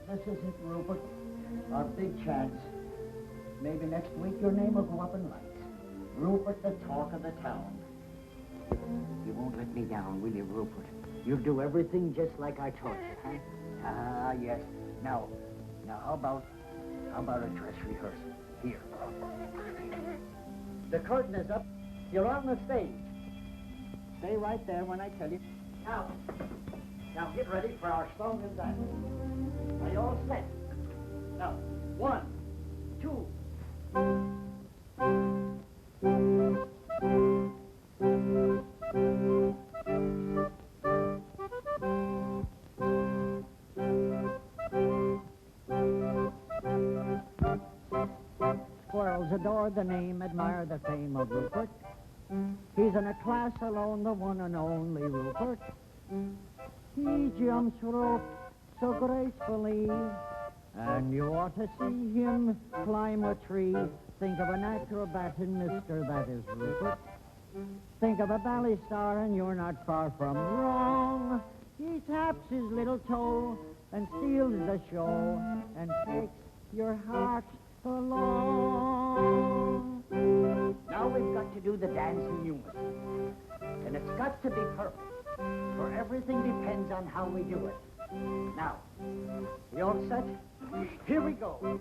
This isn't Rupert. Our big chance. Maybe next week your name will go up in lights. Rupert, the talk of the town. You won't let me down, will you, Rupert? You'll do everything just like I taught you, huh? Ah, yes. Now, how about a dress rehearsal? Here. The curtain is up. You're on the stage. Stay right there when I tell you. Now get ready for our song and dance. Are you all set? Now, 1, 2. Squirrels adore the name, admire the fame of Rupert. He's in a class alone, the one and only Rupert. He jumps rope so gracefully, and you ought to see him climb a tree. Think of an acrobat in Mister, that is Rupert. Think of a ballet star, and you're not far from wrong. He taps his little toe and steals the show and takes your heart along. Now we've got to do the dance in unison, and it's got to be perfect, for everything depends on how we do it. Now, you all set? Here we go.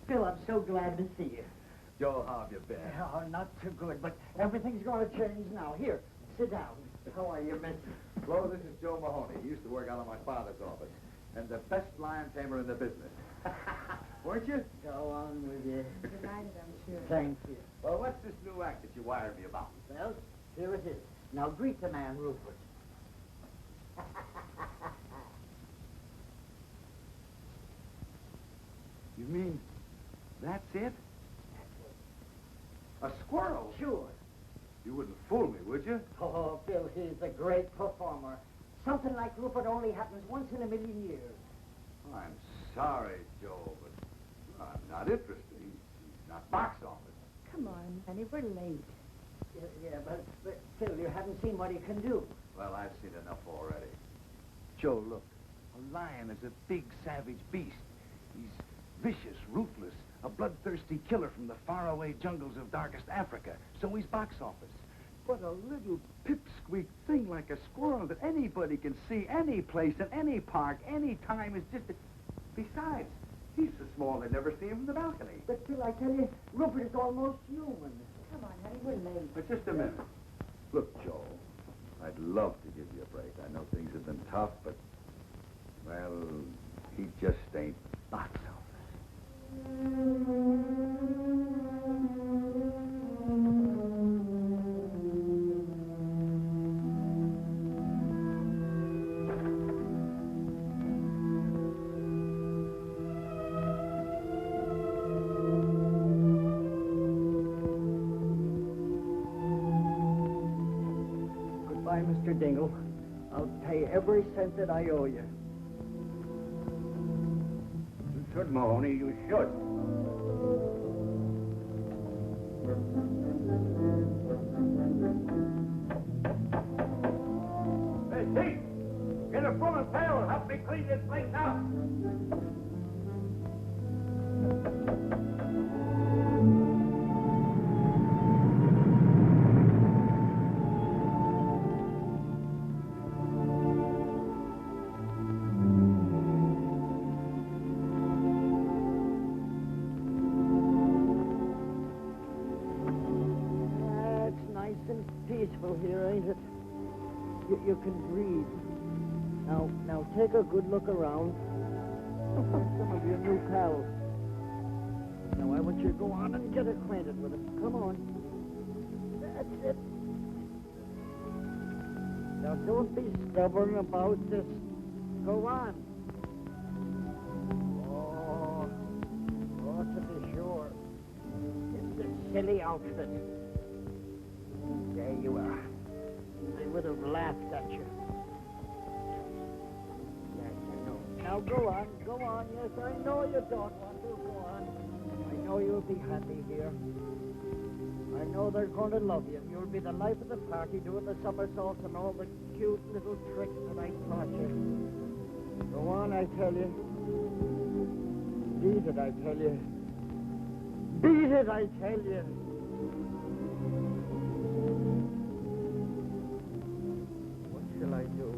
Phil, I'm so glad to see you. Joe, how have you been? Oh, not too good, but everything's going to change now. Here, sit down. How are you, mister? Flo, this is Joe Mahoney. He used to work out of my father's office. And the best lion tamer in the business. Weren't you? Go on with you. Delighted, I'm sure. Thank you. Well, what's this new act that you wired me about? Well, here it is. Now greet the man, Rupert. You mean that's it? A squirrel? Sure. You wouldn't fool me, would you? Oh, Bill, he's a great performer. Something like Rupert only happens once in a million years. I'm sorry, Joe, but I'm not interested. He's not box office. Come on, Benny, we're late. Yeah, but Phil, you haven't seen what he can do. Well, I've seen enough already. Joe, look. A lion is a big, savage beast. He's vicious, ruthless, a bloodthirsty killer from the faraway jungles of darkest Africa. So he's box office. But a little pipsqueak thing like a squirrel that anybody can see any place, in any park, any time is just... Besides, he's so small they'd never see him from the balcony. But Phil, I tell you, Rupert is almost human. Come on, honey, we're late. But just a minute. Look, Joe, I'd love to give you a break. I know things have been tough, but, well, he just ain't box office. Goodbye, Mr. Dingle. I'll pay every cent that I owe you. You should, Mahoney, you should. Hey, Chief! Get a broom and pail and help me clean this place out! Peaceful here, ain't it? You can breathe. Now take a good look around. Some of your new pals. Now I want you to go on and get acquainted with them. Come on. That's it. Now, don't be stubborn about this. Go on. Oh, to be sure. It's a silly outfit. There you are. I would have laughed at you. Yes, I know. Now, go on. Yes, I know you don't want to. Go on. I know you'll be happy here. I know they're going to love you. You'll be the life of the party, doing the somersaults and all the cute little tricks that I taught you. Go on, I tell you. Beat it, I tell you. Beat it, I tell you. What shall I do?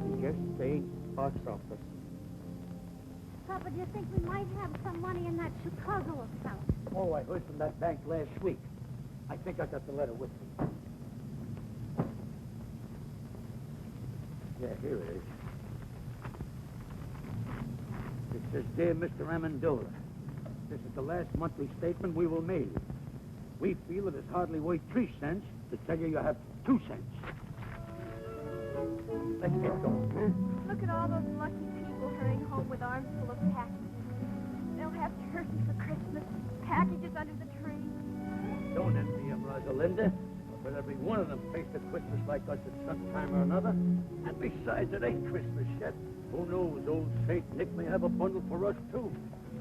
He just stayed box office. Papa, do you think we might have some money in that Chicago account? Oh, I heard from that bank last week. I think I got the letter with me. Yeah, here it is. It says, Dear Mr. Amendola, this is the last monthly statement we will mail you. We feel it is hardly worth 3 cents to tell you you have 2 cents. Let's get going, huh? Look at all those lucky people hurrying home with arms full of packages. They'll have turkey for Christmas, packages under the tree. Don't envy them, Rosalinda. But every one of them faced a Christmas like us at some time or another. And besides, it ain't Christmas yet. Who knows, old Saint Nick may have a bundle for us, too.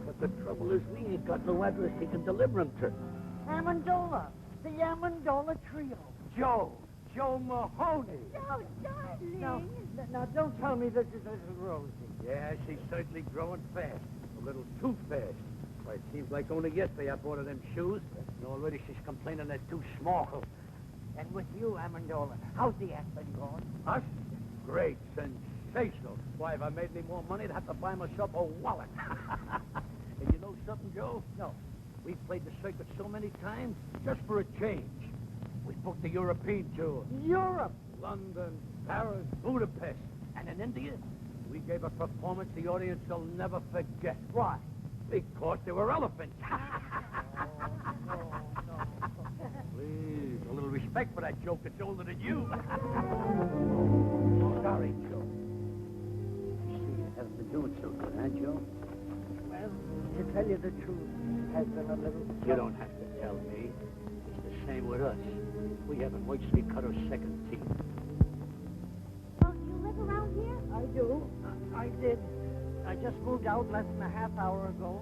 But the trouble is we ain't got no address he can deliver them to. Amendola. The Amendola Trio. Joe Mahoney. Oh, darling. Now, don't tell me this is little Rosie. Yeah, she's certainly growing fast. A little too fast. Why, it seems like only yesterday I bought her them shoes, and already she's complaining they're too small. And with you, Amendola, how's the act been going? Us? Great, sensational. Why, if I made any more money, I'd have to buy myself a wallet. And you know something, Joe? No. We've played the circuit so many times, just for a change. We booked the European tour. Europe? London, Paris, Budapest. And in India, we gave a performance the audience will never forget. Why? Because there were elephants. No. Please, a little respect for that joke. It's older than you. Sorry, Joe. You see, you haven't been doing so good, huh, Joe? Well, to tell you the truth, it has been a little... You don't have to tell me. It's the same with us. We haven't virtually cut our second teeth. Don't you live around here? I do. I did. I just moved out less than a half hour ago.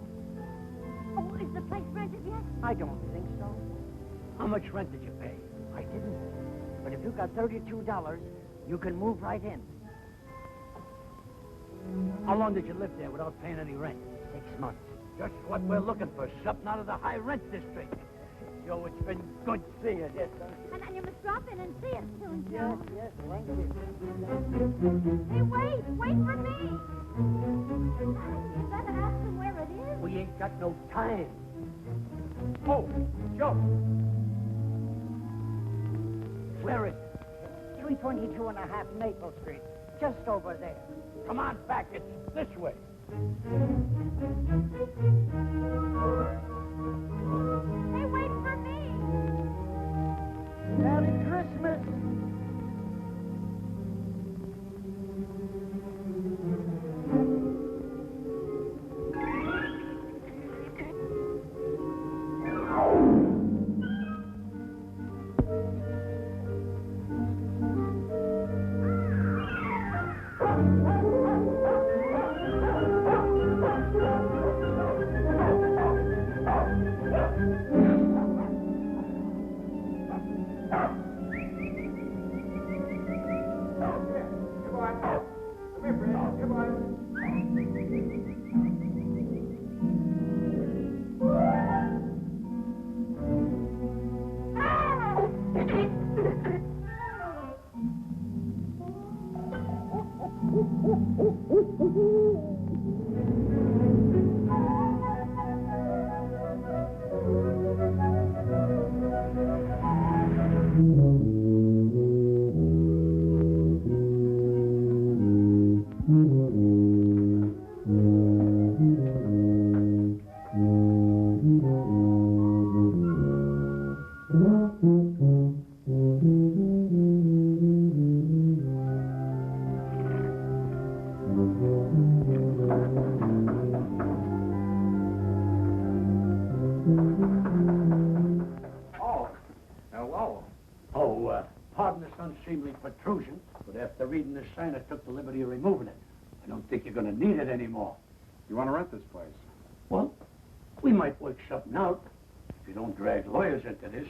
Oh, is the place rented yet? I don't think so. How much rent did you pay? I didn't. But if you got $32, you can move right in. How long did you live there without paying any rent? 6 months. Just what we're looking for, something out of the high rent district. Joe, it's been good seeing you. Yes, sir. And you must drop in and see us soon, Joe. Yes, thank you. Hey, wait for me. You better ask him where it is. We ain't got no time. Oh, Joe. Where is it? 322 and a half Maple Street. Just over there. Come on back. It's this way. Hey, wait for me. Merry Christmas. unseemly protrusion, but after reading the sign, I took the liberty of removing it. I don't think you're going to need it anymore. You want to rent this place? Well, we might work something out if you don't drag lawyers into this.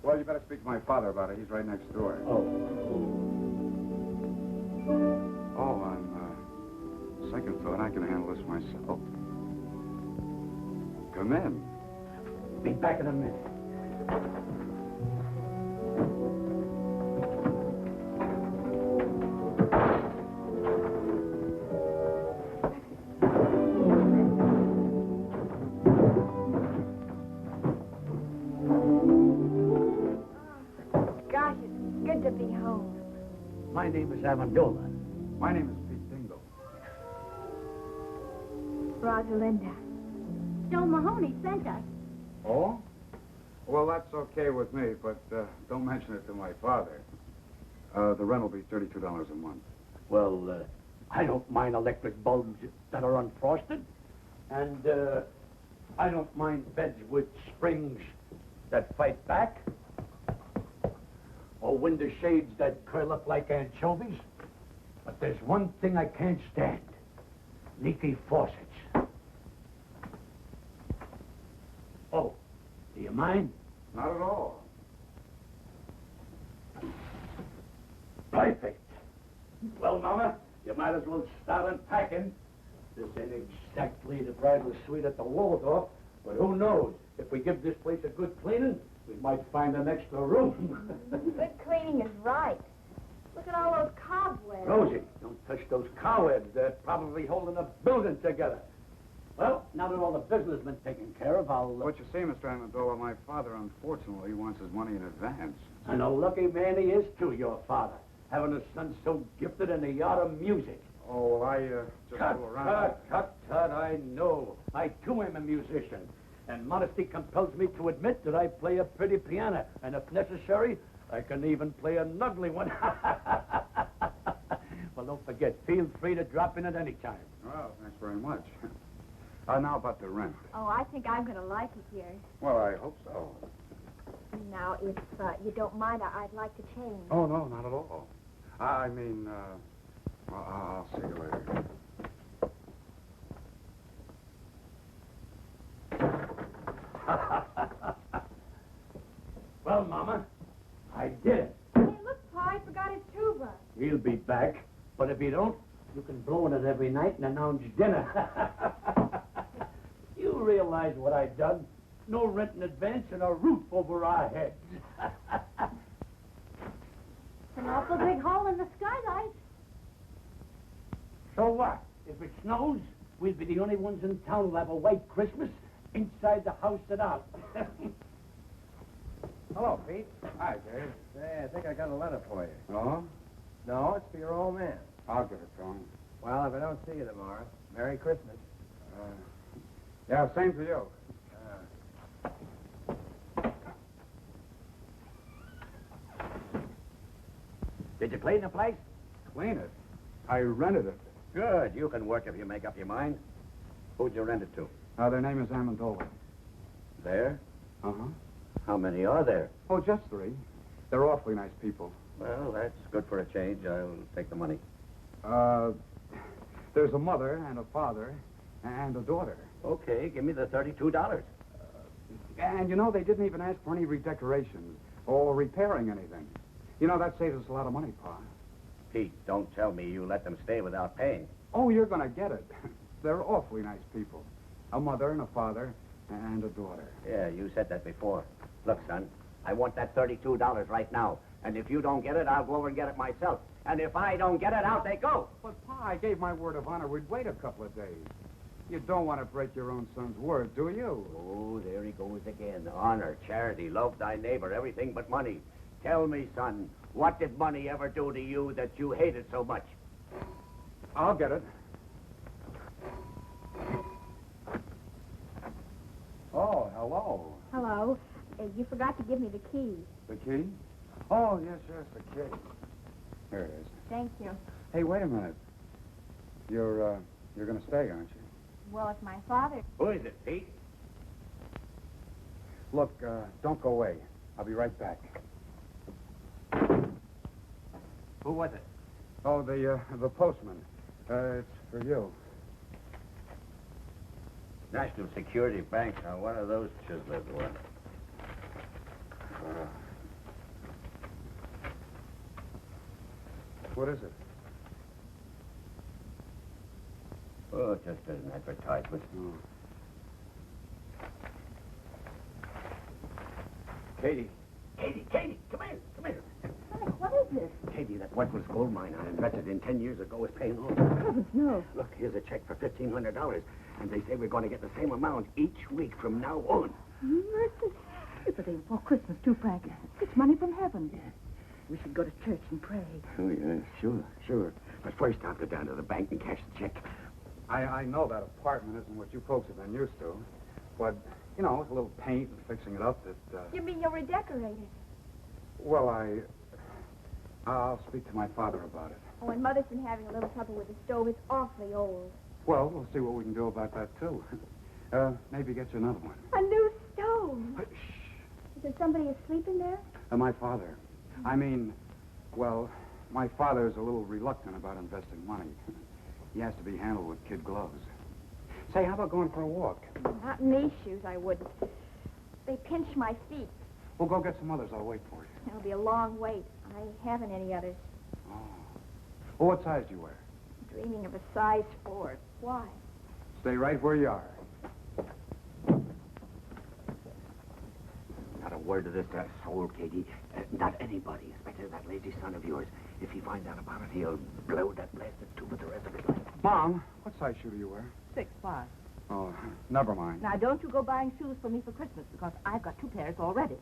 Well, you better speak to my father about it. He's right next door. Oh. Oh, on second thought, I can handle this myself. Come in. Be back in a minute. Gosh, it's good to be home. My name is Amendola. My name is Pete Dingle. Rosalinda. Joe Mahoney sent us. Oh? Well, that's okay with me, but don't mention it to my father. The rent will be $32 a month. Well, I don't mind electric bulbs that are unfrosted. And I don't mind beds with springs that fight back. Or window shades that curl up like anchovies. But there's one thing I can't stand. Leaky faucets. Oh, do you mind? Not at all. Perfect. Well, Mama, you might as well start unpacking. This ain't exactly the bridal suite at the Waldorf, but who knows? If we give this place a good cleaning, we might find an extra room. Good cleaning is right. Look at all those cobwebs. Rosie, don't touch those cobwebs. They're probably holding the building together. Well, now that all the business has been taken care of, I'll... What you see, Mr. Amendola, my father, unfortunately, wants his money in advance. And a lucky man he is, too, your father. Having a son so gifted in the art of music. Oh, well, I just fool around. Cut, I know. I, too, am a musician. And modesty compels me to admit that I play a pretty piano. And if necessary, I can even play an ugly one. Well, don't forget, feel free to drop in at any time. Well, thanks very much. Now about the rent. Oh, I think I'm going to like it here. Well, I hope so. Now, if you don't mind, I'd like to change. Oh, no, not at all. I mean, well, I'll see you later. Well, Mama, I did it. Hey, look, Pa, I forgot his tuba. He'll be back. But if you don't, you can blow in it every night and announce dinner. You realize what I've done? No rent in advance and a roof over our heads. It's an awful big hole in the skylight. So what? If it snows, we'll be the only ones in town who'll have a white Christmas inside the house and out. Hello, Pete. Hi, Dave. Say, I think I got a letter for you. Oh? No, it's for your old man. I'll give it to him. Well, if I don't see you tomorrow, Merry Christmas. Yeah, same for you. Did you clean the place? Clean it. I rented it. Good. You can work if you make up your mind. Who'd you rent it to? Their name is Amendola. There? Uh-huh. How many are there? Oh, just 3. They're awfully nice people. Well, that's good for a change. I'll take the money. There's a mother and a father and a daughter. Okay, give me the $32. And, you know, they didn't even ask for any redecorations or repairing anything. You know, that saves us a lot of money, Pa. Pete, don't tell me you let them stay without paying. Oh, you're going to get it. They're awfully nice people. A mother and a father and a daughter. Yeah, you said that before. Look, son, I want that $32 right now. And if you don't get it, I'll go over and get it myself. And if I don't get it, out they go. But, Pa, I gave my word of honor we'd wait a couple of days. You don't want to break your own son's word, do you? Oh, there he goes again. Honor, charity, love thy neighbor, everything but money. Tell me, son, what did money ever do to you that you hated so much? I'll get it. Oh, hello. Hello. You forgot to give me the key. The key? Oh, yes, the key. Here it is. Thank you. Hey, wait a minute. You're going to stay, aren't you? Well, if my father... Who is it, Pete? Look, don't go away. I'll be right back. Who was it? Oh, the postman. It's for you. National Security Bank. Now, what are those chiseled ones? What is it? Oh, just an advertisement. Oh. Katie, come here. Frank, what is this? Katie, that worthless gold mine I invested in 10 years ago is paying off. Heavens, no. Look, here's a check for $1,500, and they say we're going to get the same amount each week from now on. Mercy. It's the day before Christmas, too, Frank. It's money from heaven. We should go to church and pray. Oh, yeah, sure. But first, I'll go down to the bank and cash the check. I know that apartment isn't what you folks have been used to, but, you know, with a little paint and fixing it up, You mean you'll redecorate it? well, I'll speak to my father about it. Oh, and Mother's been having a little trouble with the stove. It's awfully old. Well, we'll see what we can do about that, too. Maybe get you another one. A new stove. Shh. Is there somebody asleep in there? My father. I mean, well, my father's a little reluctant about investing money. He has to be handled with kid gloves. Say, how about going for a walk? Not in these shoes, I wouldn't. They pinch my feet. We'll go get some others. I'll wait for you. It'll be a long wait. I haven't any others. Oh. Well, what size do you wear? Dreaming of a size 4. Why? Stay right where you are. Not a word of this to a soul, Katie. Not anybody, especially that lazy son of yours. If he finds out about it, he'll blow that blasted tube for the rest of his life. Mom, what size shoe do you wear? 6'5". Oh, never mind. Now, don't you go buying shoes for me for Christmas, because I've got 2 pairs already.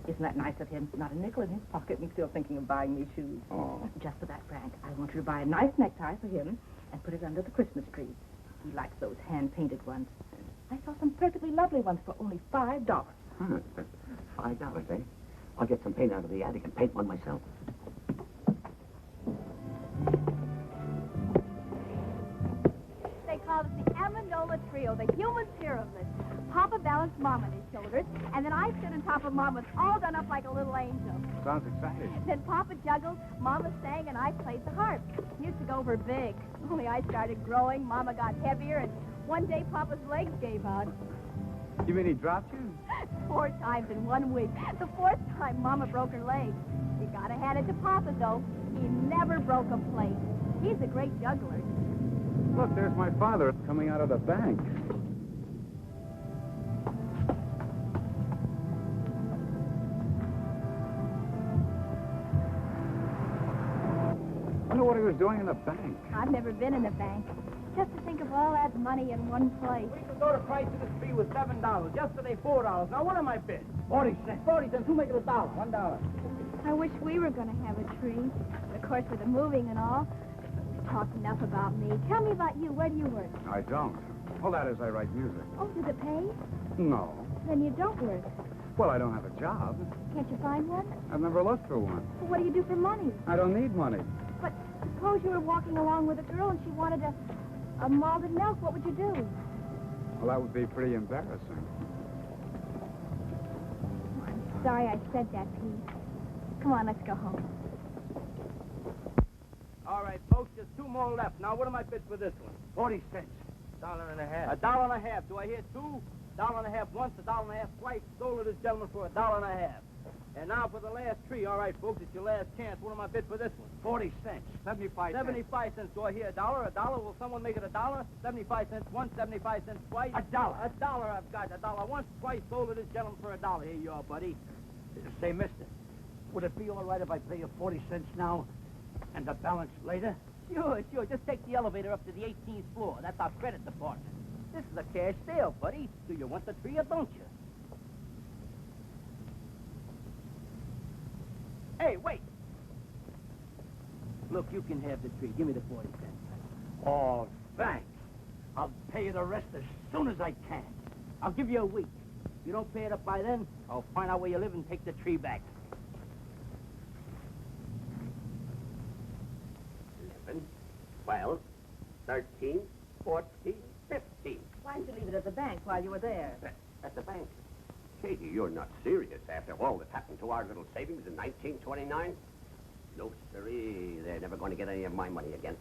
Isn't that nice of him? Not a nickel in his pocket and still thinking of buying me shoes. Oh. Just for that, Frank, I want you to buy a nice necktie for him and put it under the Christmas tree. He likes those hand-painted ones. I saw some perfectly lovely ones for only $5. Huh, that's $5, eh? I'll get some paint out of the attic and paint one myself. They call it the Amendola Trio, the human pyramid. Papa balanced Mom on his shoulders, and then I stood on top of Mama, all done up like a little angel. Sounds exciting. Then Papa juggled, Mama sang, and I played the harp. He used to go for big. Only I started growing, Mama got heavier, and one day Papa's legs gave out. You mean he dropped you? 4 times in 1 week. The 4th time, Mama broke her leg. You gotta hand it to Papa, though. He never broke a plate. He's a great juggler. Look, there's my father coming out of the bank. I wonder what he was doing in the bank. I've never been in a bank. Just to think of all that money in one place. We could go to price of the tree with $7. Yesterday, $4. Now, what am I bid? 40 cents. 40 cents. Who make it $1? $1. I wish we were going to have a tree. Of course, with the moving and all. We've talked enough about me. Tell me about you. Where do you work? I don't. Well, that is, I write music. Oh, does it pay? No. Then you don't work. Well, I don't have a job. Can't you find one? I've never looked for one. Well, what do you do for money? I don't need money. But suppose you were walking along with a girl and she wanted a malted milk. What would you do? Well, that would be pretty embarrassing. Oh, I'm sorry I said that, Pete. Come on, let's go home. All right, folks, there's 2 more left. Now, what am I bid for this one? 40 cents. $1.50. $1.50. Do I hear 2? $1.50 once, $1.50 twice. Sold to this gentleman for $1.50. And now for the last tree. All right, folks, it's your last chance. What am I bid for this one? 40 cents. 75 cents. 75 cents. Do I hear $1? $1? Will someone make it $1? 75 cents once, 75 cents twice. $1. $1 I've got. $1 once, twice. Sold to this gentleman for $1. Here you are, buddy. Say, mister, would it be all right if I pay you 40 cents now and the balance later? Sure. Just take the elevator up to the 18th floor. That's our credit department. This is a cash sale, buddy. Do you want the tree or don't you? Hey, wait. Look, you can have the tree. Give me the 40 cents. Oh, thanks. I'll pay you the rest as soon as I can. I'll give you a week. If you don't pay it up by then, I'll find out where you live and take the tree back. 11, 12, 13, 14, 15. Why didn't you leave it at the bank while you were there? At the bank. Katie, you're not serious after all that happened to our little savings in 1929? No, sirree. They're never going to get any of my money again.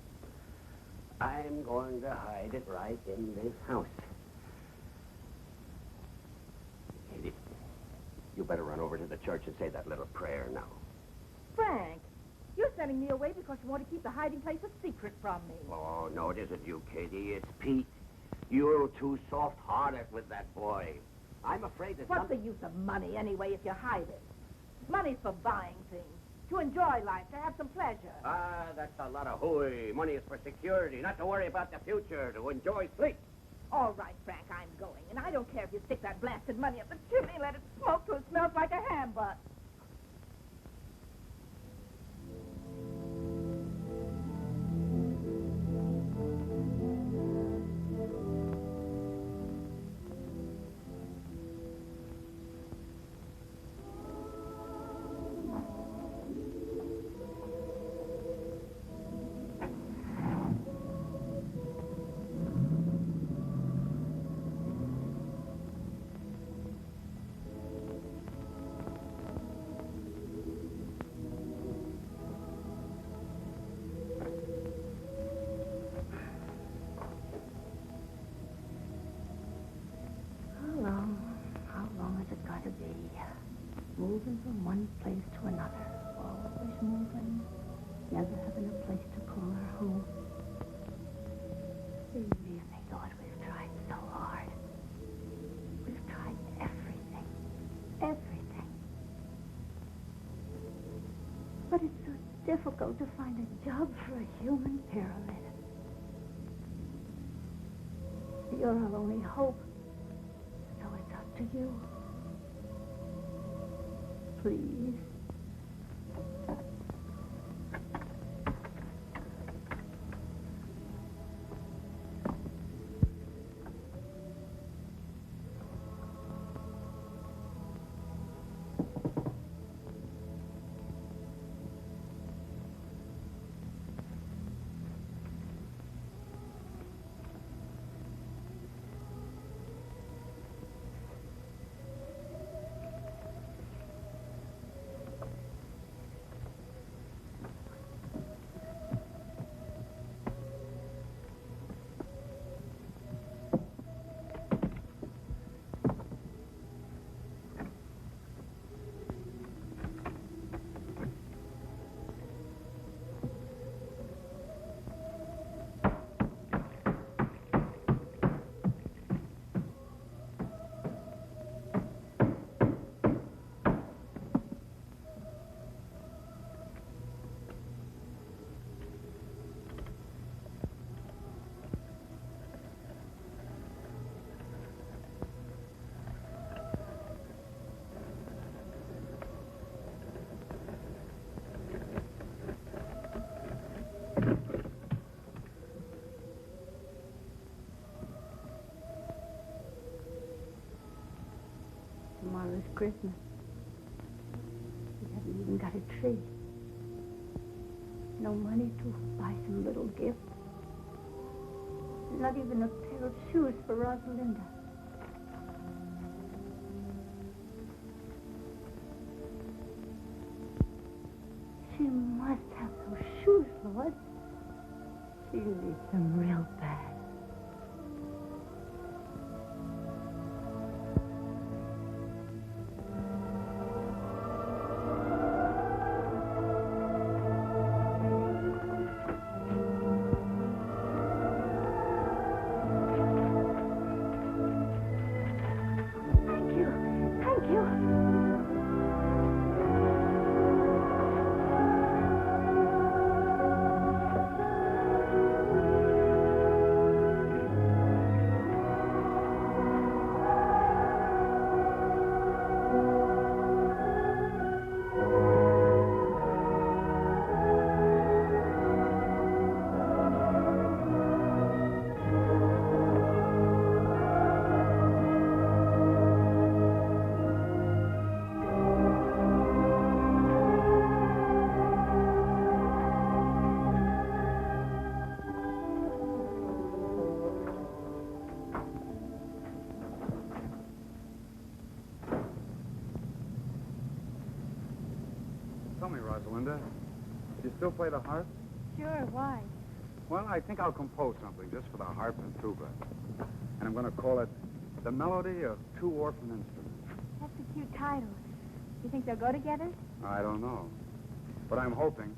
I'm going to hide it right in this house. Katie, you better run over to the church and say that little prayer now. Frank, you're sending me away because you want to keep the hiding place a secret from me. Oh, no, it isn't you, Katie. It's Pete. You're too soft-hearted with that boy. I'm afraid that What's the use of money, anyway, if you hide it? Money's for buying things, to enjoy life, to have some pleasure. Ah, that's a lot of hooey. Money is for security, not to worry about the future, to enjoy sleep. All right, Frank, I'm going. And I don't care if you stick that blasted money up the chimney and let it smoke till it smells like a ham butt. How long is it going to be? Moving from one place to another. Always moving. Never having a place to call our home. We really thought we've tried so hard. We've tried everything. Everything. But it's so difficult to find a job for a human pyramid. You're our only hope. So it's up to you. Please. Tomorrow's Christmas. We haven't even got a tree. No money to buy some little gift. Not even a pair of shoes for Rosalinda. She must have those shoes, Lord. She needs them real bad. Tell me, Rosalinda, You still play the harp? Sure, why? Well, I think I'll compose something just for the harp and tuba. And I'm going to call it The Melody of Two Orphan Instruments. That's a cute title. You think they'll go together? I don't know. But I'm hoping.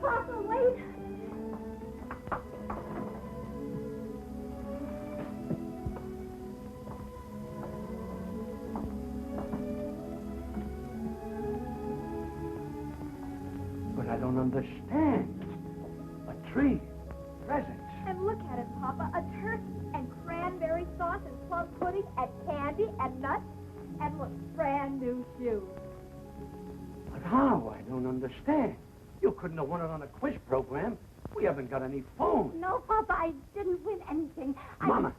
Papa, wait. But I don't understand. A tree, presents. And look at it, Papa. A turkey and cranberry sauce and plum pudding and candy and nuts. And look, brand new shoes. But how? I don't understand. You couldn't have won it on a quiz program. We haven't got any phone. No, Papa, I didn't win anything. Mama,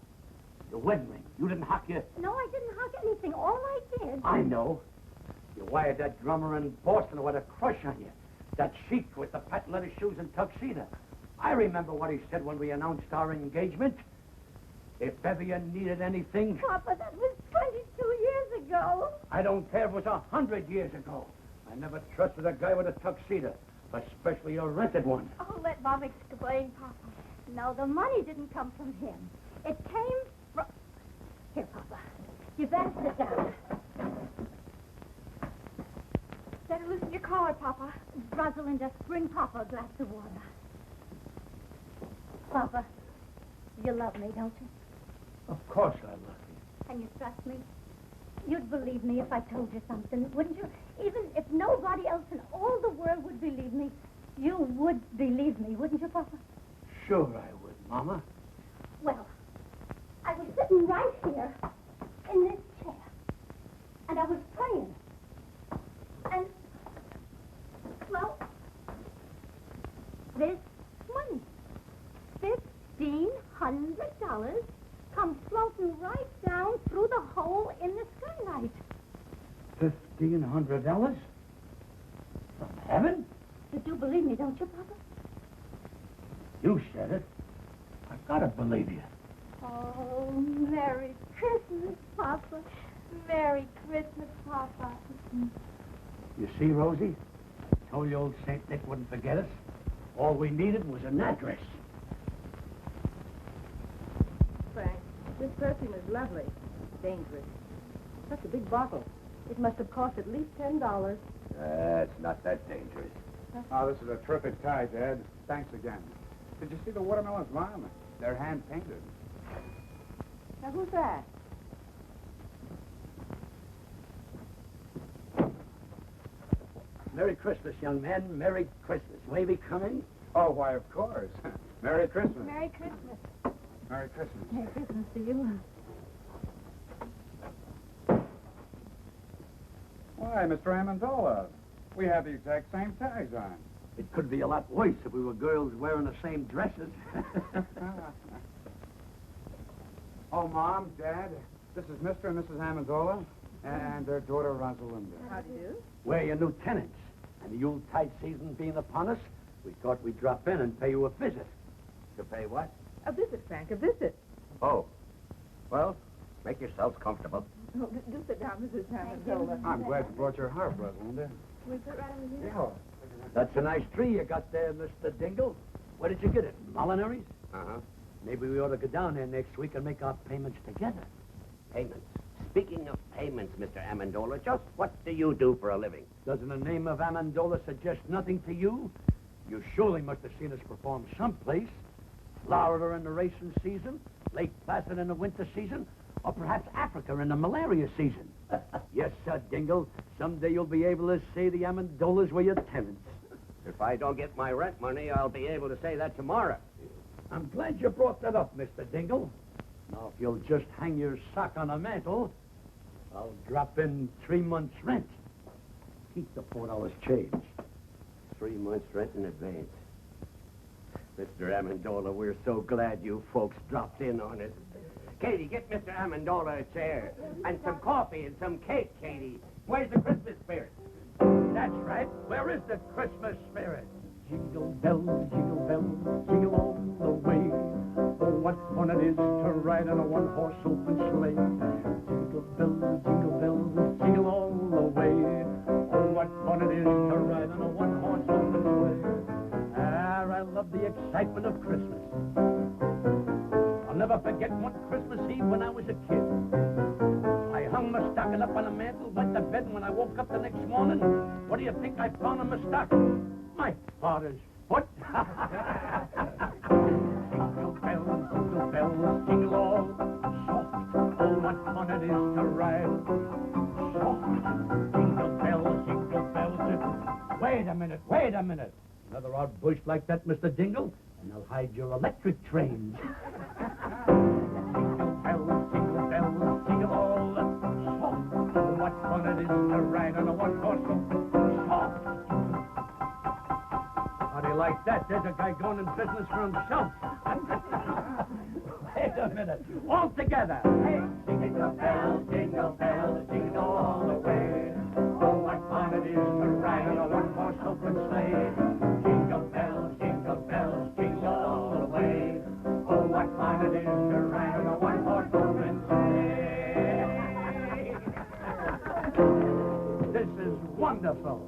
the wedding ring. You didn't hock your... No, I didn't hug anything. All I did... I know. You wired that drummer in Boston with a crush on you. That sheik with the patent leather shoes and tuxedo. I remember what he said when we announced our engagement. If ever you needed anything... Papa, that was 22 years ago. I don't care if it was 100 years ago. I never trusted a guy with a tuxedo, especially a rented one. Oh, let Mom explain, Papa. No, the money didn't come from him. It came from... Here, Papa. You better sit down. Better loosen your collar, Papa. Rosalinda, bring Papa a glass of water. Papa, you love me, don't you? Of course I love you. Can you trust me? You'd believe me if I told you something, wouldn't you? Even if nobody else in all the world would believe me, you would believe me, wouldn't you, Papa? Sure I would, Mama. Well, I was sitting right here in this chair, and I was praying. And, well, this money, $1,500, comes floating right down through the hole in the skylight. $1,500? From heaven? You do believe me, don't you, Papa? You said it. I've got to believe you. Oh, Merry Christmas, Papa. Merry Christmas, Papa. You see, Rosie? I told you old St. Nick wouldn't forget us. All we needed was an address. Frank, this perfume is lovely. Dangerous. Such a big bottle. It must have cost at least $10. It's not that dangerous. Oh, this is a terrific tie, Dad. Thanks again. Did you see the watermelons, Mom? They're hand-painted. Now, who's that? Merry Christmas, young man. Merry Christmas. May we come in? Oh, why, of course. Merry Christmas. Merry Christmas. Merry Christmas. Merry Christmas to you. Why, Mr. Amendola, we have the exact same tags on. It could be a lot worse if we were girls wearing the same dresses. Oh, Mom, Dad, this is Mr. and Mrs. Amendola and their daughter, Rosalinda. How do you do? We're your new tenants. And the Yuletide season being upon us, we thought we'd drop in and pay you a visit. To pay what? A visit, Frank, a visit. Oh. Well, make yourselves comfortable. Oh, do sit down, Mrs. Amendola. I'm glad you brought your harp, Rosalinda. Can we put it right over here? Yeah. That's a nice tree you got there, Mr. Dingle. Where did you get it? Molinary's? Uh-huh. Maybe we ought to go down there next week and make our payments together. Payments. Speaking of payments, Mr. Amendola, just what do you do for a living? Doesn't the name of Amendola suggest nothing to you? You surely must have seen us perform someplace. Florida in the racing season, Lake Placid in the winter season, or perhaps Africa in the malaria season. Yes, sir, Dingle. Someday you'll be able to say the Amendolas were your tenants. If I don't get my rent money, I'll be able to say that tomorrow. I'm glad you brought that up, Mr. Dingle. Now, if you'll just hang your sock on the mantle, I'll drop in 3 months' rent. Keep the $4 change. 3 months' rent in advance. Mr. Amendola, we're so glad you folks dropped in on us. Katie, get Mr. Amendola a chair. And some coffee and some cake, Katie. Where's the Christmas spirit? That's right. Where is the Christmas spirit? Jingle bells, jingle all the way. Oh, what fun it is to ride on a one-horse open sleigh. Jingle bells, jingle all the way. Oh, what fun it is to ride on a one-horse open sleigh. Ah, I love the excitement of Christmas. I'll never forget one Christmas Eve when I was a kid. I hung my stocking up on the mantel, went to bed, and when I woke up the next morning, what do you think I found in my stocking? My father's foot. Jingle bells, jingle all soft. Oh, what fun it is to ride soft. Jingle bells. Wait a minute. Another odd bush like that, Mr. Dingle, and I'll hide your electric trains. Jingle bells, jingle all soft. Oh, what fun it is to ride on a one-horse open soft. How do you like that? There's a guy going in business for himself. Wait a minute. All together. Hey, jingle bells, jingle all the way. Oh, what fun it is to ride on a one-horse open sleigh. Jingle bells, jingle all the way. Oh, what fun it is to ride on a one-horse open sleigh. This is wonderful.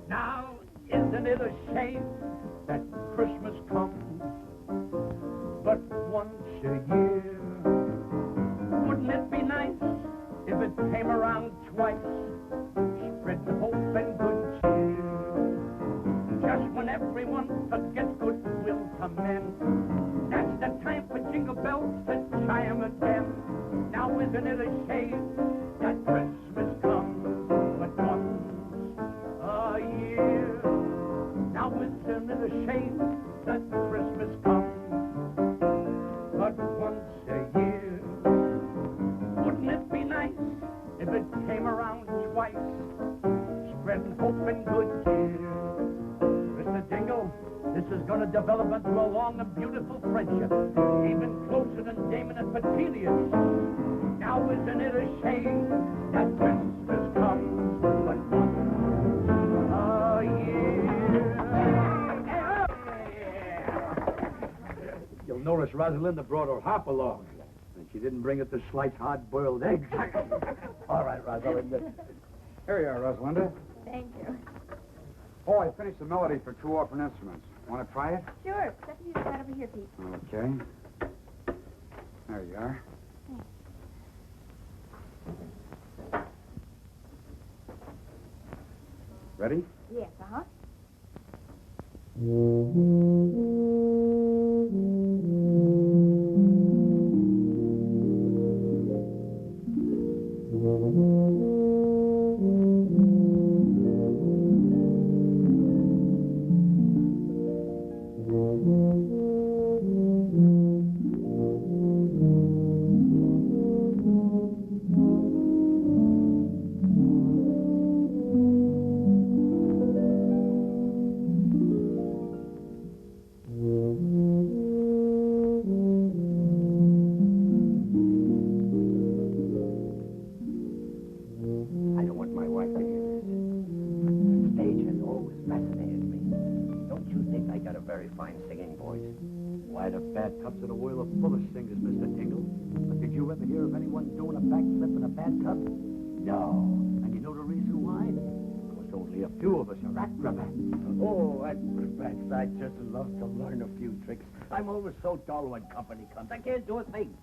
Now, isn't it a shame that Christmas comes but once a year? Wouldn't it be nice if it came around twice, spreading hope and good cheer? Just when everyone forgets goodwill to men, that's the time for jingle bells to chime again. Now isn't it a shame that Christmas comes but once a year? Now isn't it a shame that Christmas comes but once a year? Wouldn't it be nice if it came around twice, spreading hope and good cheer? Mr. Dingle, this is going to develop into a long and beautiful friendship, even closer than Damon and Petilius. Now isn't it a shame that Christmas comes but once a year? You'll notice Rosalinda brought her hop along, and she didn't bring it to slice hard-boiled eggs. All right, Rosalinda. Here you are, Rosalinda. Thank you. Oh, I finished the melody for two orphan instruments. Want to try it? Sure. Set the music right over here, Pete. Okay. There you are. Ready? Yes, uh-huh. I don't want my wife to hear this. The stage has always fascinated me. Don't you think I got a very fine singing voice? Why, the bathtubs of the world are full of singers, Mr. Tingle. But did you ever hear of anyone doing a backflip in a bathtub? No. And you know the reason why? Because only a few of us are acrobats. Oh, acrobats. I just love to learn a few tricks. I'm always so dull when company comes. I can't do a thing.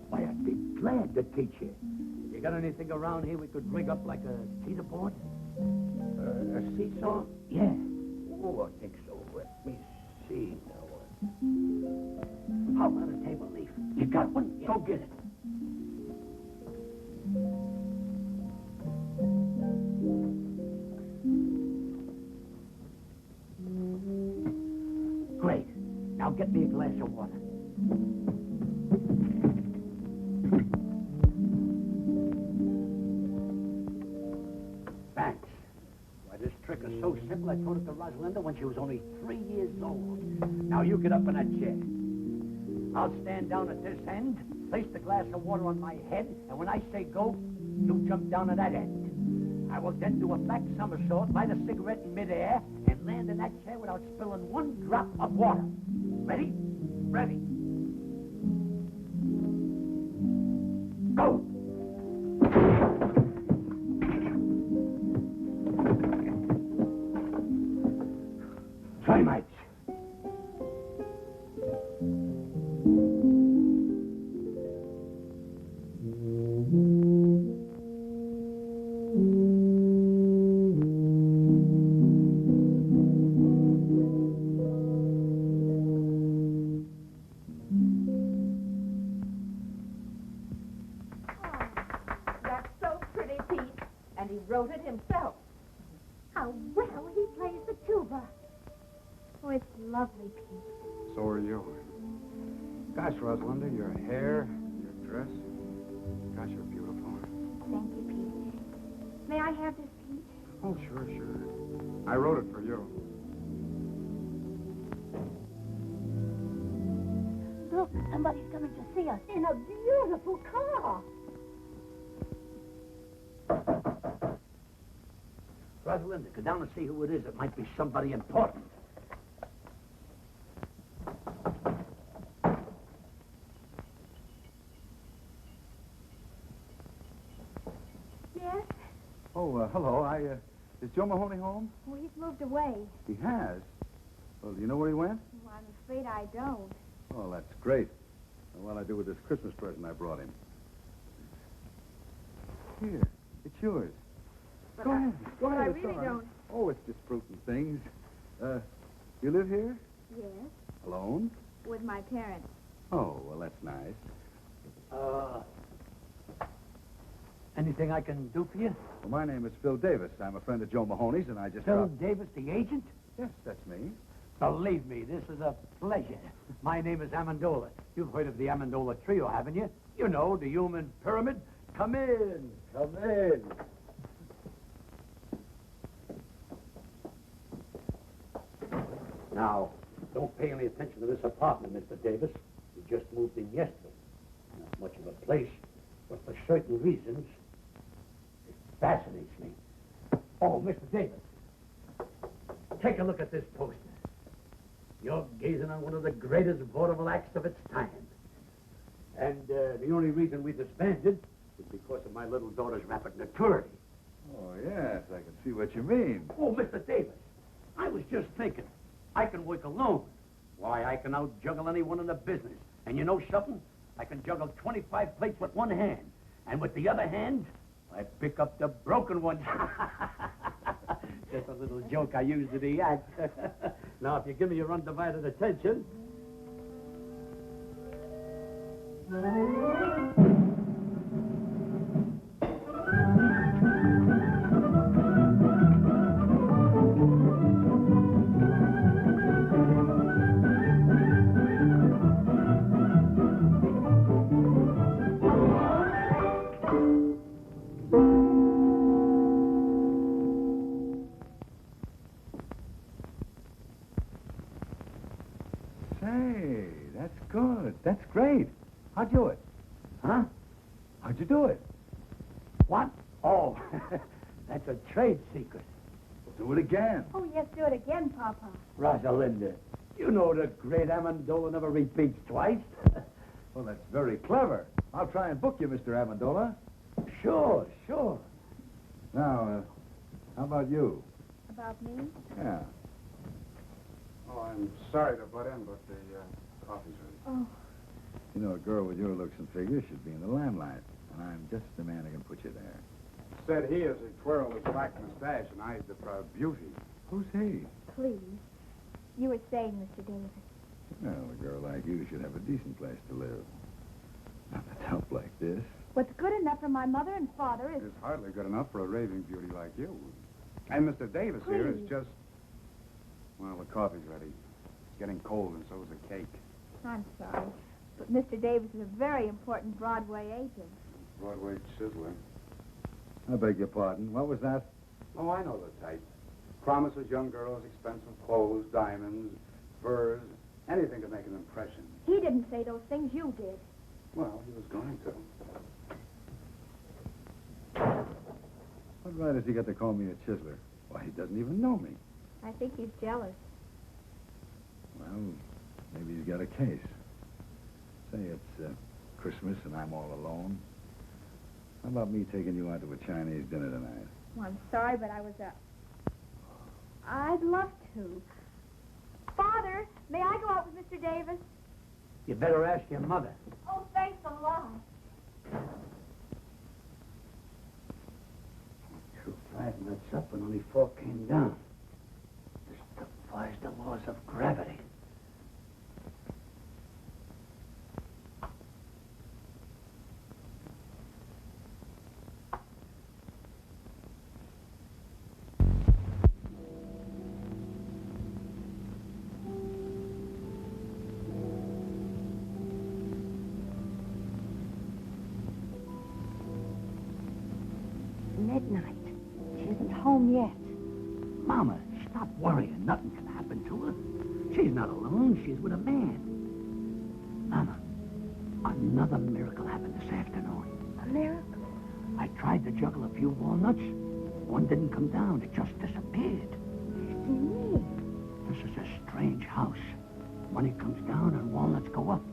Why, I'd be glad to teach you. You got anything around here we could rig up like a teeter board? A seesaw? Yeah. Oh, I think so. Let me see now. How about a table leaf? You got one? Yeah. Go get it. Great. Now get me a glass of water. Thanks. Why, this trick is so simple. I taught it to Rosalinda when she was only 3 years old. Now you get up in that chair. I'll stand down at this end, place the glass of water on my head, and when I say go, you jump down at that end. I will then do a back somersault, light a cigarette in midair, and land in that chair without spilling one drop of water. Ready? Ready. Go! Try, mates. That's so pretty, Pete. And he wrote it himself. How well he plays the tuba. Oh, it's lovely, Pete. So are you. Gosh, Rosalinda, your hair, your dress. Gosh, you're beautiful. Thank you, Pete. May I have this, Pete? Oh, sure, sure. I wrote it for you. Look, somebody's coming to see us in a beautiful car. Rosalinda, go down and see who it is. It might be somebody important. Yes? Oh, hello. Is Joe Mahoney home? Well, he's moved away. He has? Well, do you know where he went? Well, I'm afraid I don't. Oh, that's great. Well, what'll I do with this Christmas present I brought him? Here, it's yours. Go ahead. Go ahead. I it's really all right. don't. Oh, it's just fruit and things. You live here? Yes, Alone? with my parents. Oh, well, that's nice. Anything I can do for you? Well, my name is Phil Davis. I'm a friend of Joe Mahoney's, and I just... Phil Davis, the agent? Yes, that's me. Believe me, this is a pleasure. My name is Amendola. You've heard of the Amendola Trio, haven't you? You know, the human pyramid. Come in. Come in. Now, don't pay any attention to this apartment, Mr. Davis. We just moved in yesterday. Not much of a place, but for certain reasons, it fascinates me. Oh, Mr. Davis, take a look at this poster. You're gazing on one of the greatest vaudeville acts of its time. And the only reason we disbanded was because of my little daughter's rapid maturity. Oh, yes, I can see what you mean. Oh, Mr. Davis, I was just thinking, I can work alone. Why, I can out-juggle anyone in the business. And you know something? I can juggle 25 plates with one hand. And with the other hand, I pick up the broken ones. Just a little joke I used in the act. Now, if you give me your undivided attention... Say, that's good. That's great. How'd you do it? Huh? How'd you do it? What? Oh, that's a trade secret. Do it again. Oh, yes, do it again, Papa. Rosalinda, you know the great Amendola never repeats twice. Well, that's very clever. I'll try and book you, Mr. Amendola. Sure, sure. Now, how about you? About me? Yeah. Oh, I'm sorry to butt in, but the coffee's ready. Oh, You know, a girl with your looks and figure should be in the limelight. And I'm just the man who can put you there. Said he as he twirled his black mustache and eyed the proud beauty. Who's he? please. You were saying, Mr. Davis. Well, a girl like you should have a decent place to live. Not a dump like this. What's good enough for my mother and father is... It's hardly good enough for a raving beauty like you. And Mr. Davis here is Please. just... Well, the coffee's ready. It's getting cold, and so's the cake. I'm sorry, but Mr. Davis is a very important Broadway agent. Broadway chiseler. I beg your pardon. What was that? Oh, I know the type. Promises young girls expensive clothes, diamonds, furs, anything to make an impression. He didn't say those things, you did. Well, he was going to. What right has he got to call me a chiseler? Why, he doesn't even know me. I think he's jealous. Well, maybe he's got a case. Say it's Christmas and I'm all alone. How about me taking you out to a Chinese dinner tonight? Well, I'm sorry, but I'd love to. Father, may I go out with Mr. Davis? You better ask your mother. Oh, thanks a lot. Two, 5 nuts up and only 4 came down. This defies the laws of gravity. Midnight. She isn't home yet. Mama, stop worrying. Nothing can happen to her. She's not alone. She's with a man. Mama, another miracle happened this afternoon. A miracle? I tried to juggle a few walnuts. One didn't come down. It just disappeared. Me. This is a strange house. Money comes down and walnuts go up.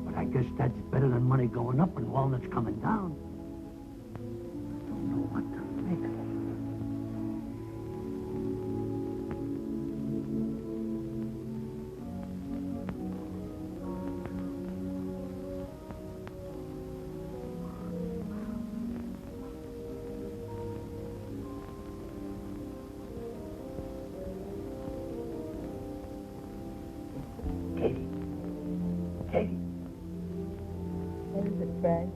But I guess that's better than money going up and walnuts coming down. I don't know what to think. Katie. Katie. What is it, Frank?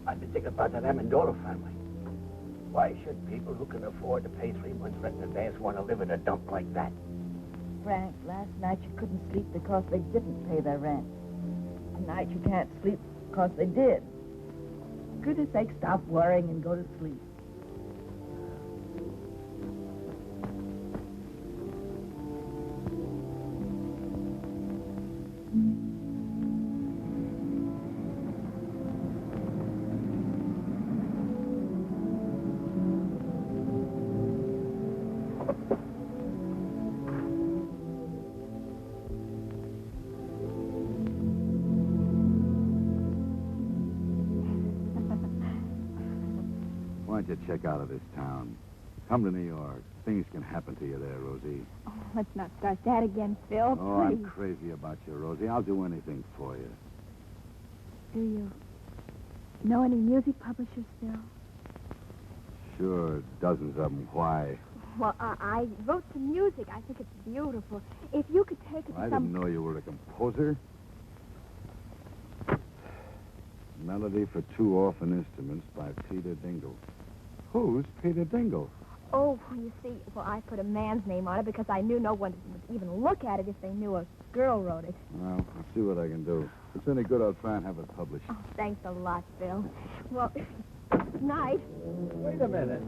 I've been thinking about that Amendola family. Why should people who can afford to pay 3 months rent in advance want to live in a dump like that? Frank, last night you couldn't sleep because they didn't pay their rent. Tonight you can't sleep because they did. For goodness sake, stop worrying and go to sleep. Why don't you check out of this town? Come to New York. Things can happen to you there, Rosie. Oh, let's not start that again, Phil. Oh, please. I'm crazy about you, Rosie. I'll do anything for you. Do you know any music publishers, Phil? Sure, dozens of them. Why? Well, I wrote some music. I think it's beautiful. If you could take it to I some... didn't know you were a composer. Melody for 2 orphan instruments by Peter Dingle. Who's Peter Dingle? Oh, you see, well, I put a man's name on it because I knew no one would even look at it if they knew a girl wrote it. Well, I'll see what I can do. If it's any good, I'll try and have it published. Oh, thanks a lot, Phil. Well, night. Wait a minute.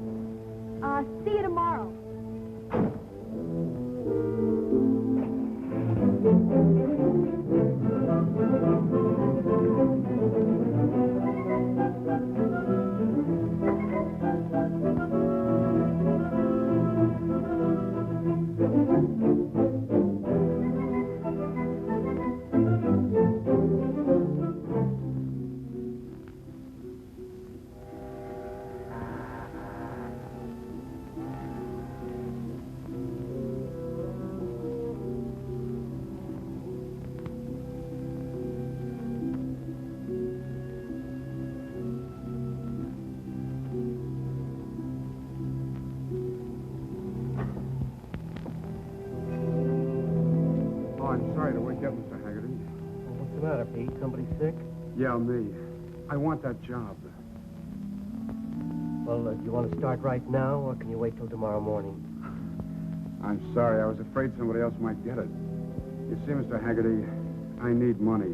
See you tomorrow. I'm sorry to wake you up, Mr. Haggerty. What's the matter, Pete? Somebody sick? Yeah, me. I want that job. Well, do you want to start right now, or can you wait till tomorrow morning? I'm sorry. I was afraid somebody else might get it. You see, Mr. Haggerty, I need money.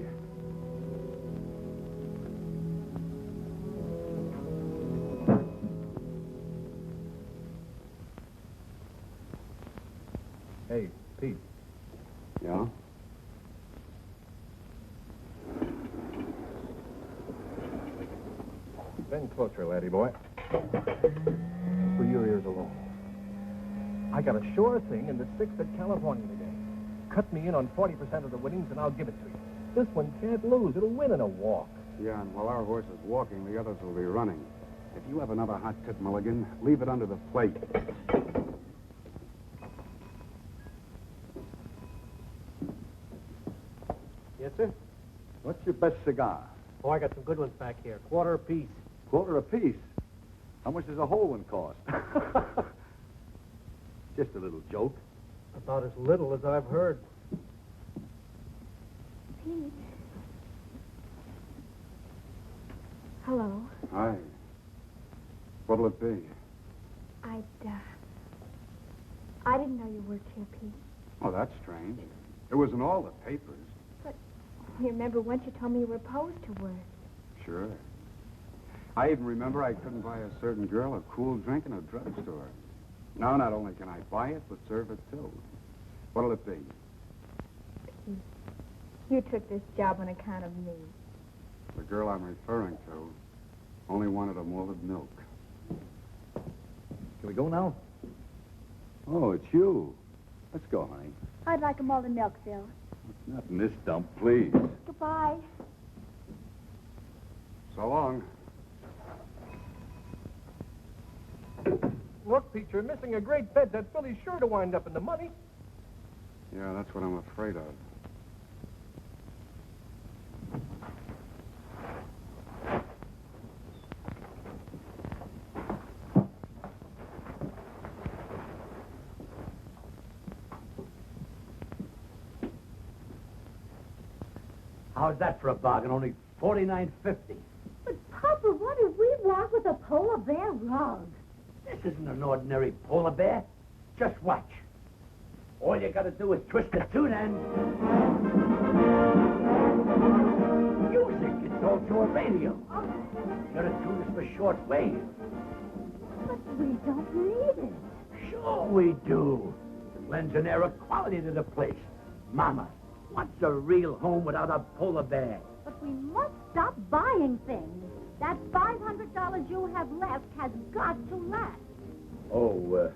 Pete. Yeah? Bend closer, laddie boy. And for your ears alone. I got a sure thing in the 6th at California today. Cut me in on 40% of the winnings and I'll give it to you. This one can't lose. It'll win in a walk. Yeah, and while our horse is walking, the others will be running. If you have another hot tip, Mulligan, leave it under the plate. Yes, sir? What's your best cigar? Oh, I got some good ones back here. Quarter apiece. Quarter apiece. How much does a whole one cost? Just a little joke. About as little as I've heard. Pete. Hello. Hi. What'll it be? I didn't know you worked here, Pete. Oh, that's strange. It was in all the papers. But you remember once you told me you were opposed to work. Sure. I even remember I couldn't buy a certain girl a cool drink in a drugstore. Now, not only can I buy it, but serve it, too. What'll it be? Pete, you took this job on account of me. The girl I'm referring to only wanted a malted milk. Can we go now? Oh, it's you. Let's go, honey. I'd like a malted milk, Phil. Not in this dump, please. Goodbye. So long. Look, Pete, you're missing a great bet. That filly's sure to wind up in the money. Yeah, that's what I'm afraid of. How's that for a bargain? Only $49.50. But, Papa, what if we walk with a polar bear rug? This isn't an ordinary polar bear. Just watch. All you gotta do is twist the tune and... Music! It's also a radio. You're a tune is for short wave. But we don't need it. Sure we do. It lends an air of quality to the place. Mama, what's a real home without a polar bear? But we must stop buying things. That $500 you have left has got to last. Oh,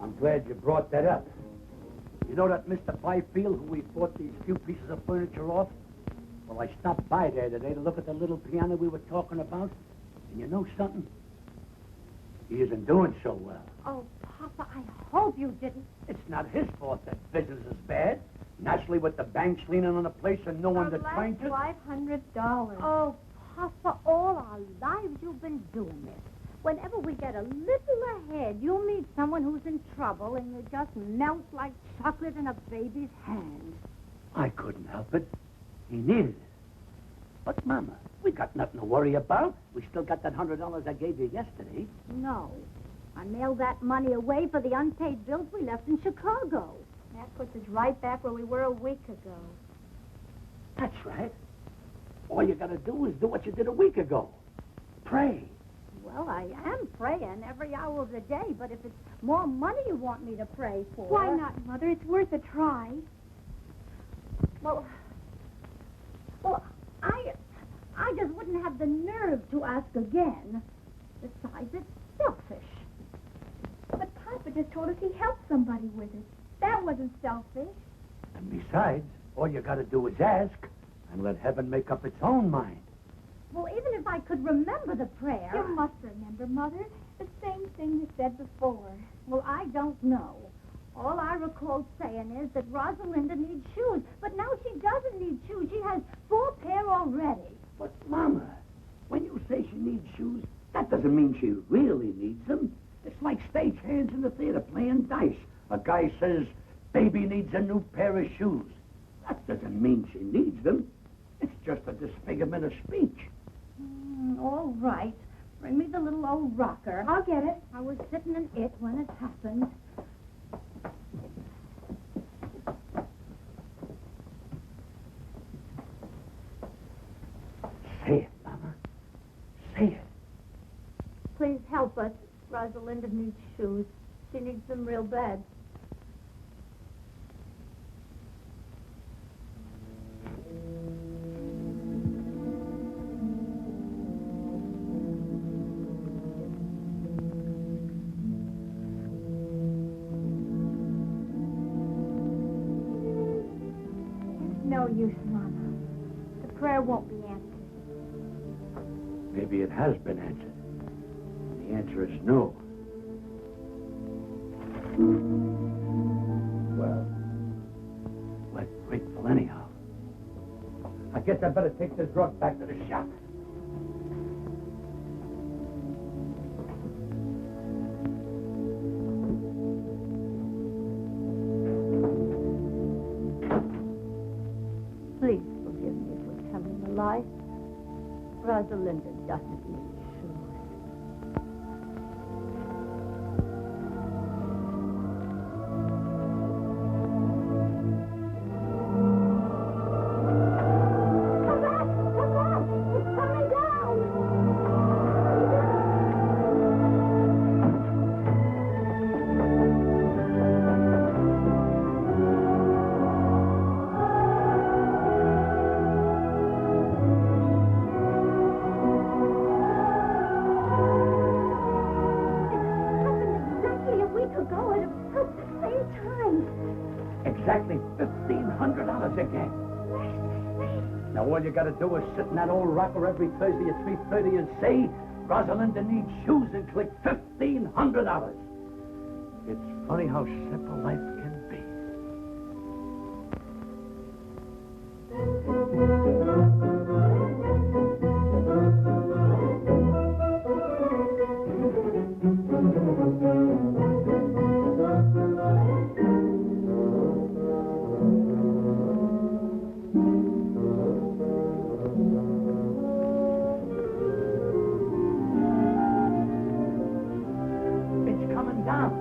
I'm glad you brought that up. You know that Mr. Byfield who we bought these few pieces of furniture off? Well, I stopped by there today to look at the little piano we were talking about. And you know something? He isn't doing so well. Oh, Papa, I hope you didn't. It's not his fault that business is bad. Naturally, with the banks leaning on the place and no one to trying to... $500. Oh, Papa, all our lives you've been doing this. Whenever we get a little ahead, you meet someone who's in trouble and you just melt like chocolate in a baby's hand. I couldn't help it. He needed it. But, Mama, we got nothing to worry about. We still got that $100 I gave you yesterday. No. I mailed that money away for the unpaid bills we left in Chicago. That puts us right back where we were a week ago. That's right. All you gotta do is do what you did a week ago. Pray. Well, I am praying every hour of the day, but if it's more money you want me to pray for... Why not, Mother? It's worth a try. Well, I just wouldn't have the nerve to ask again. Besides, it's selfish. But Papa just told us he helped somebody with it. That wasn't selfish. And besides, all you gotta do is ask and let heaven make up its own mind. Well, even if I could remember the prayer... You must remember, Mother. The same thing you said before. Well, I don't know. All I recall saying is that Rosalinda needs shoes. But now she doesn't need shoes. She has 4 pair already. But, Mama, when you say she needs shoes, that doesn't mean she really needs them. It's like stagehands in the theater playing dice. A guy says, baby needs a new pair of shoes. That doesn't mean she needs them. It's just a disfigurement of speech. All right. Bring me the little old rocker. I'll get it. I was sitting in it when it happened. Say it, Mama. Say it. Please help us. Rosalinda needs shoes. She needs them real bad. No use, Mama. The prayer won't be answered. Maybe it has been answered. The answer is no. Well, we're grateful anyhow. I guess I better take this drug back to the shop. Please forgive me for telling a lie. Rosalinda doesn't need shoes. Come back! Come back! It's coming down! Exactly $1,500 again. Now all you gotta do is sit in that old rocker every Thursday at 3:30 and say, Rosalinda needs shoes, and click $1,500. It's funny how simple life can be. It's coming down.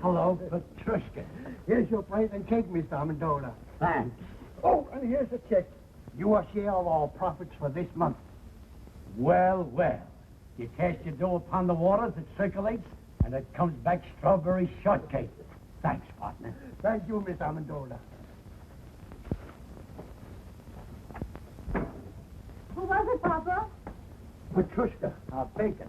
Hello, Petrushka. Here's your plate and cake, Mr. Amendola. Thanks. Oh, and here's a check. Your share of our profits for this month. Well, well. You cast your dough upon the waters, it circulates, and it comes back strawberry shortcake. Thanks, partner. Thank you, Mr. Amendola. Who was it, Papa? Petrushka, our baker.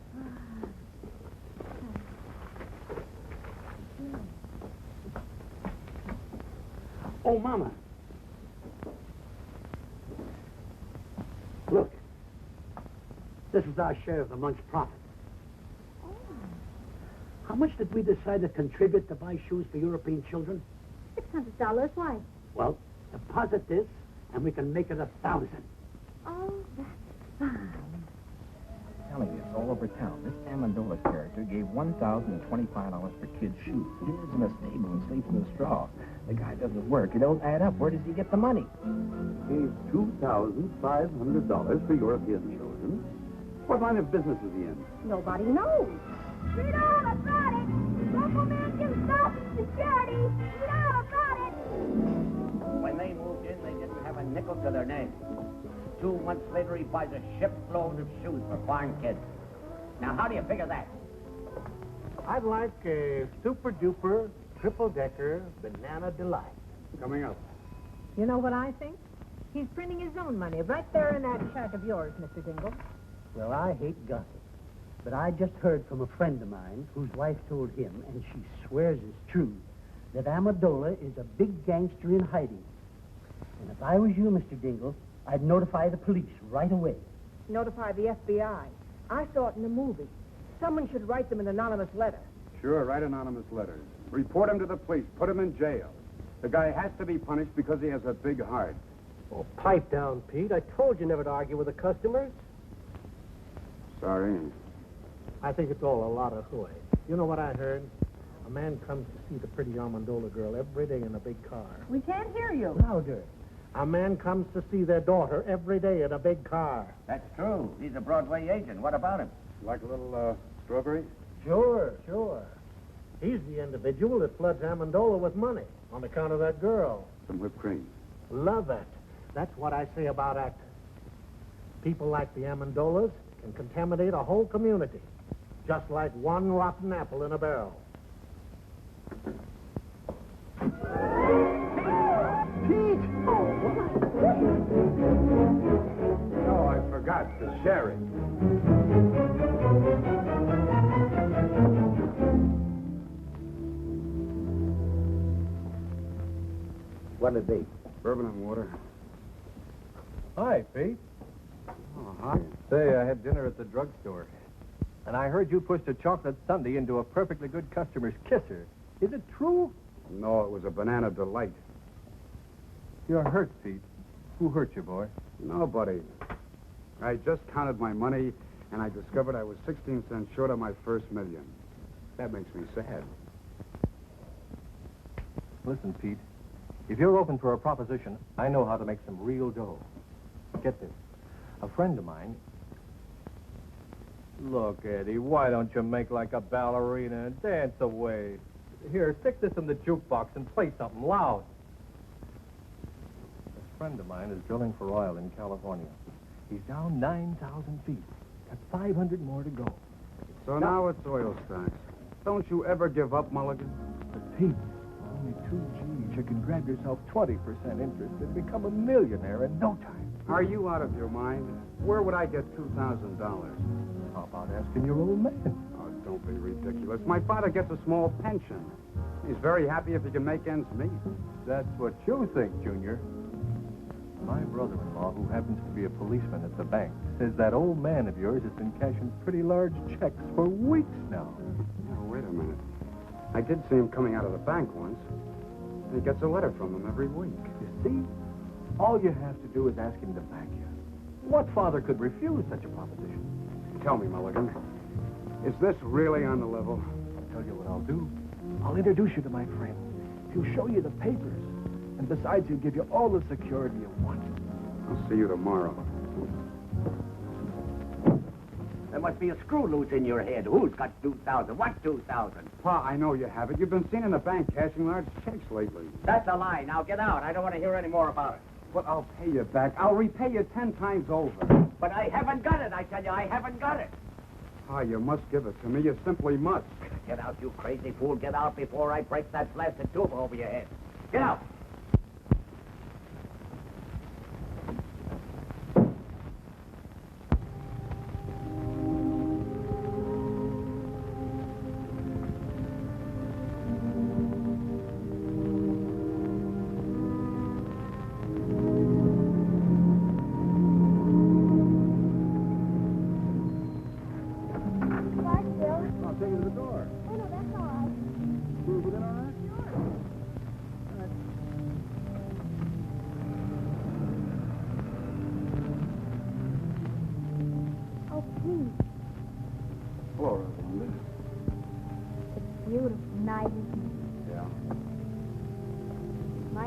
Oh, Mama. Look. This is our share of the month's profit. Oh. How much did we decide to contribute to buy shoes for European children? $600. Why? Well, deposit this, and we can make it 1,000. Oh, that's fine. I'm telling you, it's all over town. This Amendola character gave $1,025 for kids' shoes. He lives in a stable and sleeps in a straw. The guy doesn't work. It don't add up. Where does he get the money? Gave $2,500 for European children. What line of business is he in? Nobody knows. Read all about it. Local man gives stuff to charity. Read all about it. When they moved in, they didn't have a nickel to their name. 2 months later, he buys a shipload of shoes for farm kids. Now, how do you figure that? I'd like a super-duper, triple-decker banana delight. Coming up. You know what I think? He's printing his own money right there in that shack of yours, Mr. Dingle. Well, I hate gossip. But I just heard from a friend of mine whose wife told him, and she swears it's true, that Amendola is a big gangster in hiding. And if I was you, Mr. Dingle, I'd notify the police right away. Notify the FBI. I saw it in the movie. Someone should write them an anonymous letter. Sure, write anonymous letters. Report him to the police. Put him in jail. The guy has to be punished because he has a big heart. Oh, pipe down, Pete. I told you never to argue with the customers. Sorry. I think it's all a lot of hooey. You know what I heard? A man comes to see the pretty Amendola girl every day in a big car. We can't hear you. Louder. A man comes to see their daughter every day in a big car. That's true. He's a Broadway agent. What about him? Like a little, strawberry? Sure. He's the individual that floods Amendola with money on account of that girl. Some whipped cream. Love it. That's what I say about actors. People like the Amendolas can contaminate a whole community, just like one rotten apple in a barrel. Pete! Oh, I forgot the sherry. What'll it be? Bourbon and water. Hi, Pete. Oh, hi. Say, I had dinner at the drugstore. And I heard you pushed a chocolate sundae into a perfectly good customer's kisser. Is it true? No, it was a banana delight. You're hurt, Pete. Who hurt you, boy? Nobody. I just counted my money, and I discovered I was 16 cents short of my first million. That makes me sad. Listen, Pete. If you're open for a proposition, I know how to make some real dough. Get this. A friend of mine... Look, Eddie, why don't you make like a ballerina and dance away? Here, stick this in the jukebox and play something loud. A friend of mine is drilling for oil in California. He's down 9,000 feet. Got 500 more to go. So now it's oil stocks. Don't you ever give up, Mulligan? But Pete, only 2 G's. You can grab yourself 20% interest and become a millionaire in no time. Are you out of your mind? Where would I get $2,000? How about asking your old man? Oh, don't be ridiculous. My father gets a small pension. He's very happy if he can make ends meet. That's what you think, Junior. My brother-in-law, who happens to be a policeman at the bank, says that old man of yours has been cashing pretty large checks for weeks now. Now, wait a minute. I did see him coming out of the bank once. He gets a letter from him every week. You see? All you have to do is ask him to back you. What father could refuse such a proposition? Tell me, Mulligan, is this really on the level? I'll tell you what I'll do. I'll introduce you to my friend. He'll show you the papers. And besides, he'll give you all the security you want. I'll see you tomorrow. There must be a screw loose in your head. Who's got 2,000? What 2,000? Pa, I know you have it. You've been seen in the bank cashing large checks lately. That's a lie. Now get out. I don't want to hear any more about it. But I'll pay you back. I'll repay you 10 times over. But I haven't got it, I tell you. I haven't got it. Pa, you must give it to me. You simply must. Get out, you crazy fool. Get out before I break that blasted tube over your head. Get out.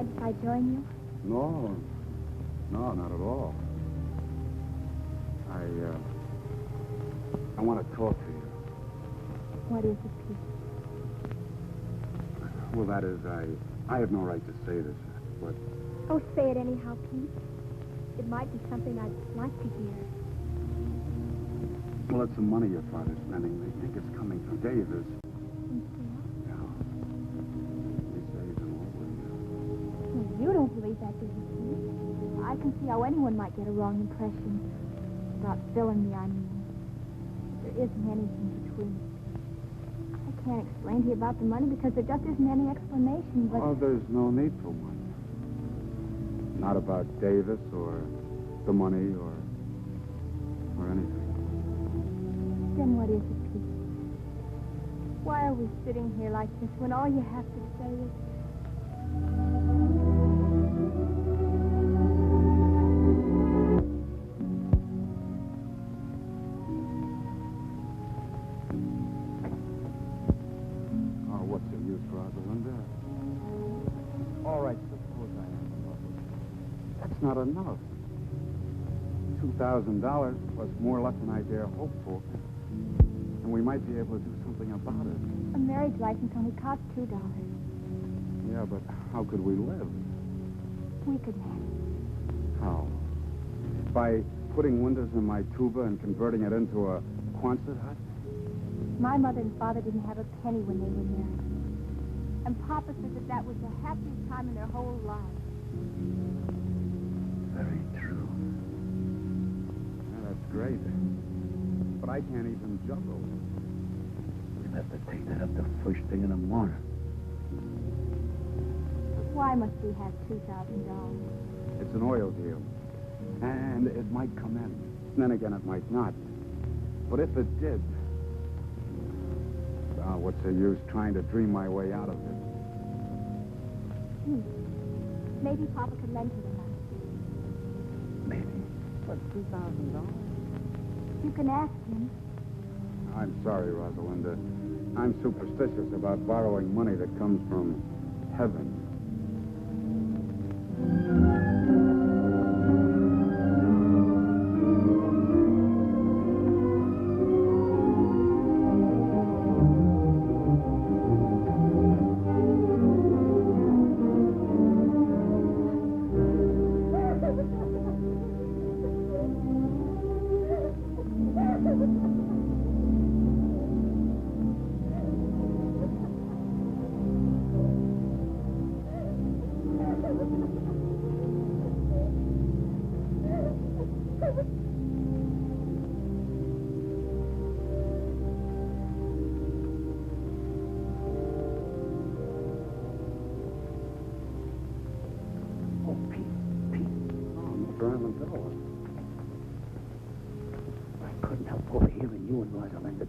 If I join you? No, not at all. I want to talk to you. What is it, Pete? Well, that is, I have no right to say this, but... Oh, say it anyhow, Pete. It might be something I'd like to hear. Well, it's the money your father's spending. They think it's coming from Davis. Yeah. They say he's in love with you. Well, you don't believe that, do you, Pete? I can see how anyone might get a wrong impression about Phil and me, I mean. There isn't anything between. I can't explain to you about the money because there just isn't any explanation, but... Oh, there's no need for one. Not about Davis or the money or anything. Then what is it, Pete? Why are we sitting here like this when all you have to say is... Oh, what's the use, Rosalinda? All right, suppose I am in love with you. not enough. $2,000 plus more luck than I dare hope for. And we might be able to do something about it. A marriage license only costs $2. Yeah, but how could we live? We could manage. How? By putting windows in my tuba and converting it into a Quonset hut? My mother and father didn't have a penny when they were married. And Papa said that that was the happiest time in their whole lives. Very true. Yeah, that's great. But I can't even juggle. We'll have to take that up the first thing in the morning. Why must we have $2,000? It's an oil deal. And it might come in. Then again, it might not. But if it did, what's the use trying to dream my way out of it? Maybe Papa could lend you the money. Maybe. But $2,000? You can ask him. I'm sorry, Rosalinda. I'm superstitious about borrowing money that comes from heaven.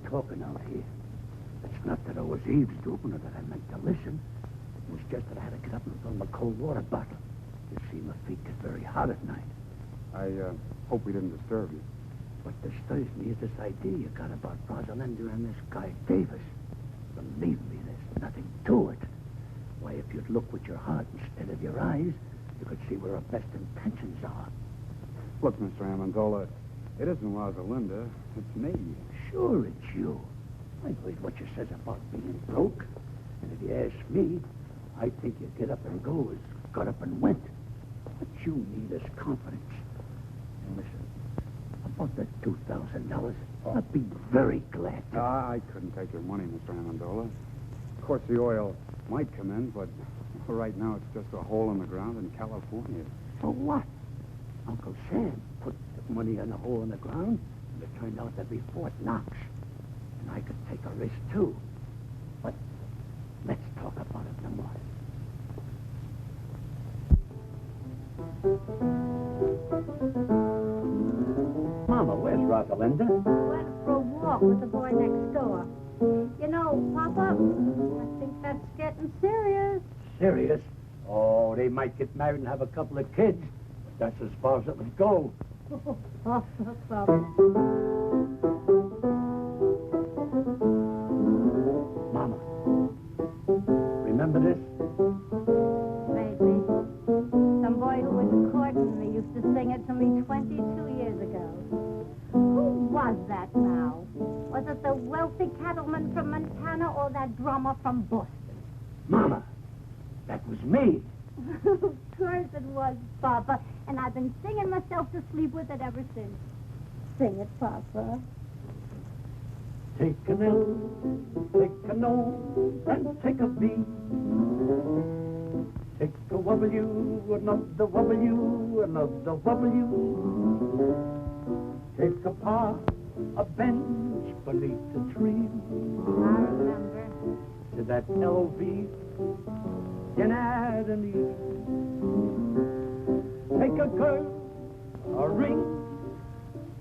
Talking out here. It's not that I was eavesdropping or that I meant to listen. It was just that I had to get up and fill my cold water bottle. You see, my feet get very hot at night. I hope we didn't disturb you. What disturbs me is this idea you got about Rosalinda and this guy Davis. Believe me, there's nothing to it. Why, if you'd look with your heart instead of your eyes, you could see where our best intentions are. Look, Mr. Amendola, it isn't Rosalinda. It's me. Sure, it's you. I heard what you says about being broke. And if you ask me, I think you get up and go as got up and went. What you need is confidence. And listen, about that $2,000, I'd be very glad to. I couldn't take your money, Mr. Amendola. Of course, the oil might come in, but for right now, it's just a hole in the ground in California. For what? Uncle Sam put the money in a hole in the ground, and it turned out to be Fort Knox. And I could take a risk, too. But let's talk about it in the morning. Mama, where's Rosalinda? Went for a walk with the boy next door. You know, Papa, I think that's getting serious. Serious? Oh, they might get married and have a couple of kids. But that's as far as it would go. Oh, Papa. Mama, remember this? Maybe. Some boy who was courting me used to sing it to me 22 years ago. Who was that now? Was it the wealthy cattleman from Montana or that drummer from Boston? Mama, that was me. Of course it was, Papa. And I've been singing myself to sleep with it ever since. Sing it, Papa. Take an L, take an O, and take a B. Take a W, another W, another W. Take a par, a bench beneath the tree. I remember. To that LV, you add an E. Take a girl, a ring,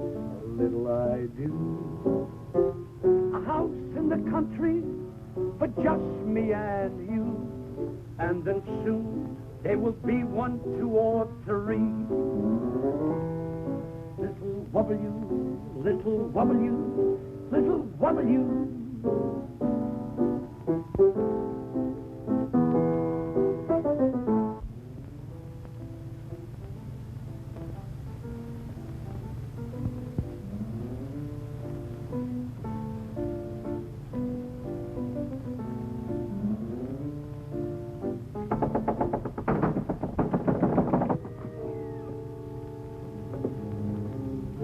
a little I do. A house in the country for just me and you. And then soon there will be 1, 2, or 3. Little W, little W, little W.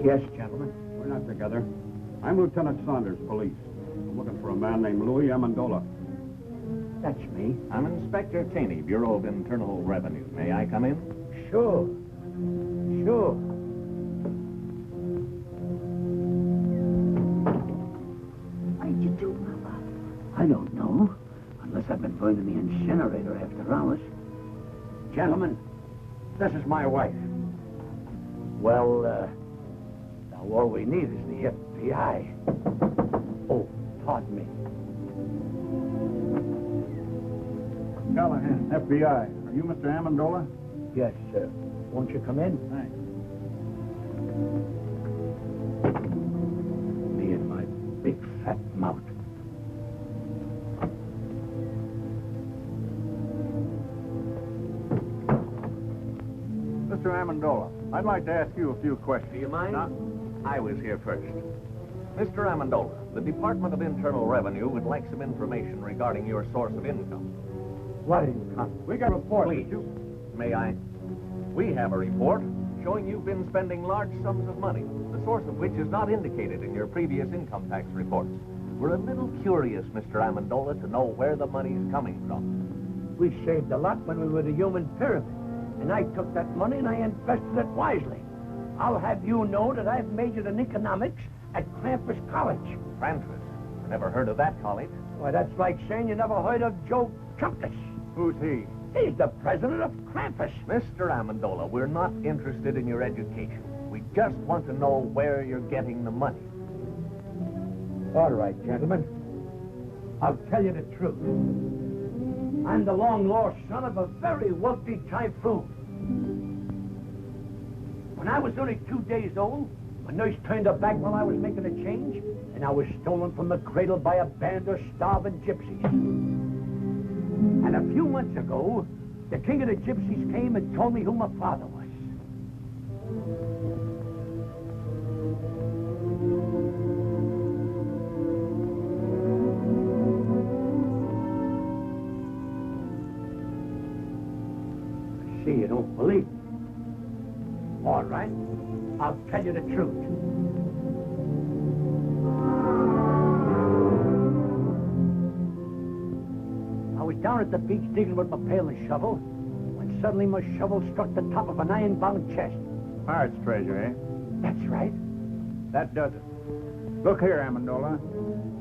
Yes, gentlemen. We're not together. I'm Lieutenant Saunders, police. I'm looking for a man named Louis Amendola. That's me. I'm Inspector Taney, Bureau of Internal Revenue. May I come in? Sure. Sure. What did you do, Papa? I don't know. Unless I've been burned in the incinerator after hours. Gentlemen, this is my wife. Well, now all we need is the FBI. Oh, pardon me. Callahan, FBI. Are you Mr. Amendola? Yes, sir. Won't you come in? Thanks. Me and my big fat mouth. Mr. Amendola, I'd like to ask you a few questions. Do you mind? I was here first. Mr. Amendola, the Department of Internal Revenue would like some information regarding your source of income. What income? We got a report. Please. May I? We have a report showing you've been spending large sums of money, the source of which is not indicated in your previous income tax reports. We're a little curious, Mr. Amendola, to know where the money's coming from. We saved a lot when we were the human pyramid. And I took that money and I invested it wisely. I'll have you know that I've majored in economics at Krampus College. Krampus? I never heard of that college. Why, that's like saying you never heard of Joe Chunkus. Who's he? He's the president of Krampus. Mr. Amendola, we're not interested in your education. We just want to know where you're getting the money. All right, gentlemen. I'll tell you the truth. I'm the long-lost son of a very wealthy typhoon. When I was only 2 days old, my nurse turned her back while I was making a change, and I was stolen from the cradle by a band of starving gypsies. And a few months ago, the king of the gypsies came and told me who my father was. See, you don't believe me. All right, I'll tell you the truth. I was down at the beach digging with my pail and shovel when suddenly my shovel struck the top of an iron-bound chest. Pirate's treasure, eh? That's right. That does it. Look here, Amendola.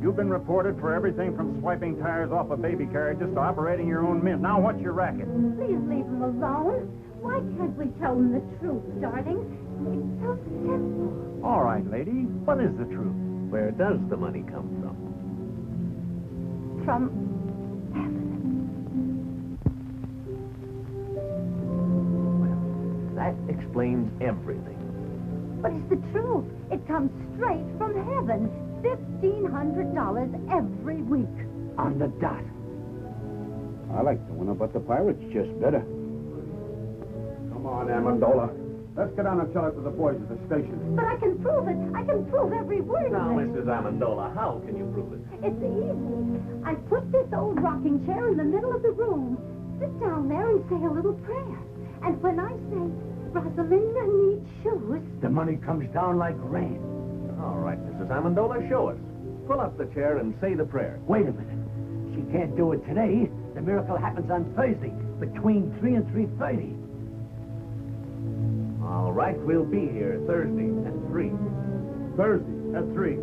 You've been reported for everything from swiping tires off of baby carriages to operating your own mint. Now, what's your racket? Please leave him alone. Why can't we tell him the truth, darling? It's so simple. All right, lady. What is the truth? Where does the money come from? From That explains everything. But it's the truth. It comes straight from heaven. $1,500 every week. On the dot. I like the one about the pirates just better. Come on, Amendola. Let's get down and tell it to the boys at the station. But I can prove it. I can prove every word Now, of it. Mrs. Amendola, how can you prove it? It's easy. I put this old rocking chair in the middle of the room. Sit down there and say a little prayer. And when I say, Rosalinda needs shoes, The money comes down like rain. All right, Mrs. Amendola, show us. Pull up the chair and say the prayer. Wait a minute. She can't do it today. The miracle happens on Thursday, between 3 and 3:30. All right, we'll be here Thursday at 3. Thursday at 3.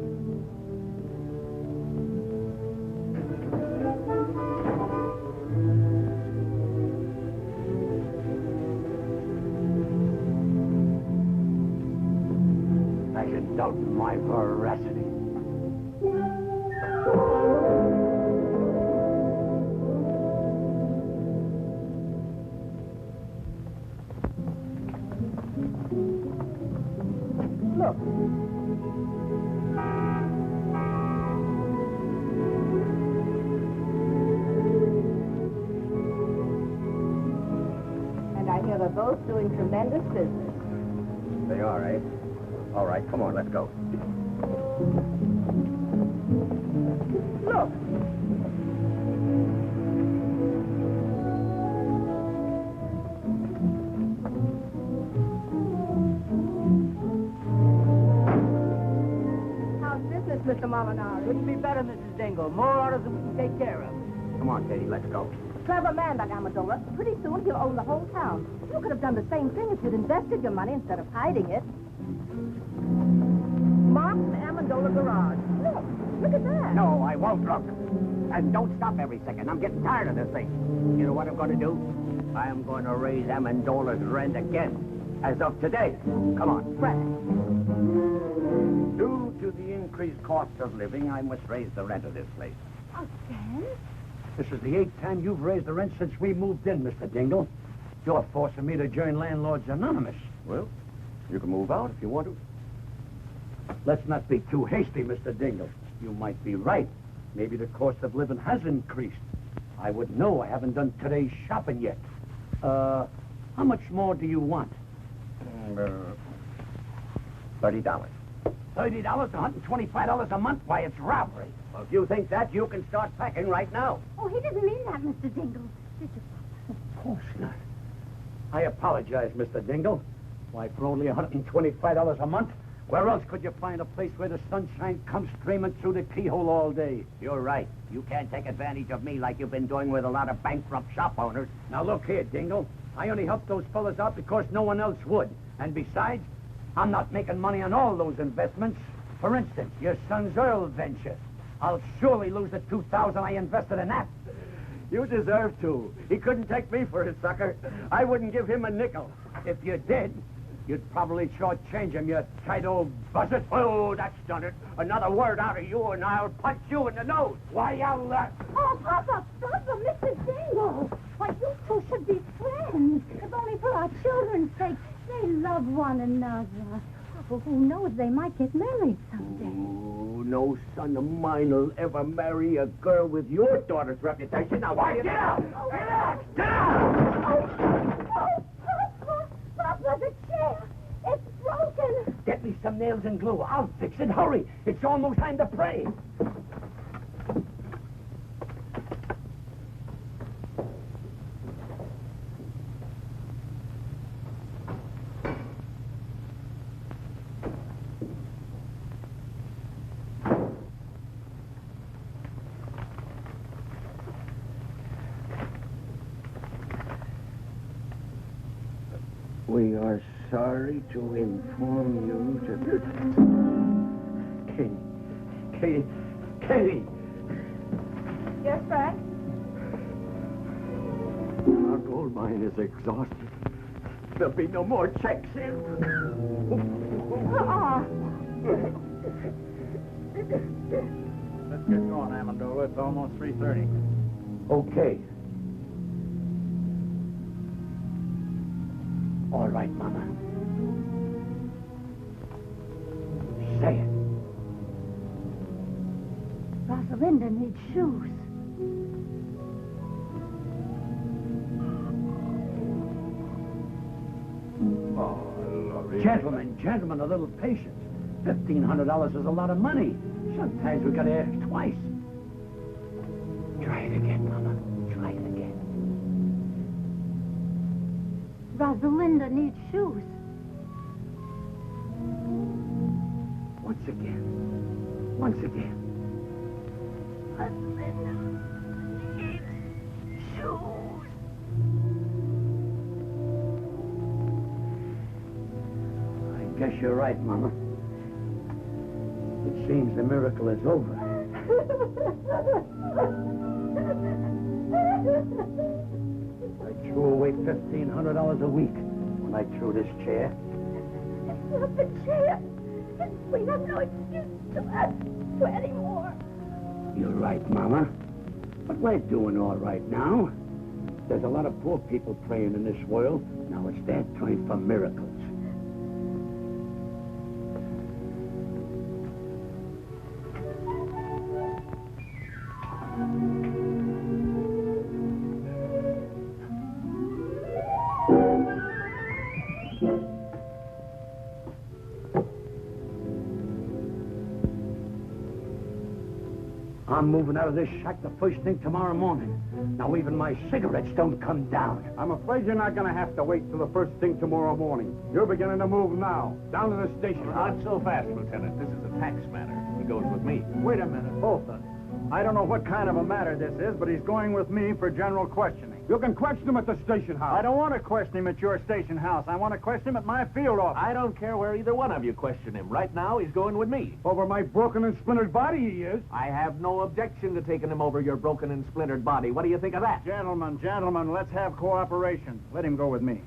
I should doubt my veracity. Look. And I hear they're both doing tremendous business. They are, eh? All right, come on, let's go. Look. a mile an hour. Couldn't be better, Mrs. Dingle. More orders than we can take care of. Come on, Katie, let's go. Clever man, that Amendola. Pretty soon he'll own the whole town. You could have done the same thing if you'd invested your money instead of hiding it. Mark's Amendola garage. Look at that. No, I won't look. And don't stop every second. I'm getting tired of this thing. You know what I'm going to do? I am going to raise Amendola's rent again. As of today. Come on. Frank. Due to the increased cost of living, I must raise the rent of this place. Again? This is the 8th time you've raised the rent since we moved in, Mr. Dingle. You're forcing me to join Landlords Anonymous. Well, you can move out if you want to. Let's not be too hasty, Mr. Dingle. You might be right. Maybe the cost of living has increased. I wouldn't know. I haven't done today's shopping yet. How much more do you want? $30. $30, $125 a month? Why, it's robbery. Well, if you think that, you can start packing right now. Oh, he didn't mean that, Mr. Dingle. Did you? Of course not. I apologize, Mr. Dingle. Why, for only $125 a month? Where else could you find a place where the sunshine comes streaming through the keyhole all day? You're right. You can't take advantage of me like you've been doing with a lot of bankrupt shop owners. Now, look here, Dingle. I only helped those fellas out because no one else would. And besides, I'm not making money on all those investments. For instance, your son's oil venture. I'll surely lose the $2,000 I invested in that. You deserve to. He couldn't take me for a sucker. I wouldn't give him a nickel. If you did, you'd probably shortchange him, you tight old buzzard. Oh, that's done it. Another word out of you, and I'll punch you in the nose. Why, I'll... Oh, Papa, Mr. Dingle. Why, you two should be friends. If only for our children's sake. They love one another. Oh, who knows, they might get married someday. Oh, no son of mine will ever marry a girl with your daughter's reputation. Now, why, get out! Get out! Get out! Papa, the chair. It's broken. Get me some nails and glue. I'll fix it. Hurry. It's almost time to pray. We are sorry to inform you that... Katie! Yes, Frank? Our gold mine is exhausted. There'll be no more checks in. Let's get going, Amendola. It's almost 3:30. Okay. All right, Mama. Say it. Rosalinda needs shoes. Oh, Lordy. Gentlemen, a little patience. $1,500 is a lot of money. Sometimes we gotta ask twice. Try it again, Mama. Try it again. Rosalinda needs shoes. Once again. Rosalinda needs shoes. I guess you're right, Mama. It seems the miracle is over. I threw away $1,500 a week when I threw this chair. It's not the chair. We have no excuse to ask for any more. You're right, Mama. But we're doing all right now. There's a lot of poor people praying in this world. Now it's their turn for miracles. I'm moving out of this shack the first thing tomorrow morning. Now even my cigarettes don't come down. I'm afraid you're not going to have to wait till the first thing tomorrow morning. You're beginning to move now. Down to the station. Not so fast, Lieutenant. This is a tax matter. goes with me. Wait a minute, both of them. I don't know what kind of a matter this is, but he's going with me for general questioning. You can question him at the station house. I don't want to question him at your station house. I want to question him at my field office. I don't care where either one of you question him. Right now, he's going with me. Over my broken and splintered body, he is. I have no objection to taking him over your broken and splintered body. What do you think of that? Gentlemen, let's have cooperation. Let him go with me.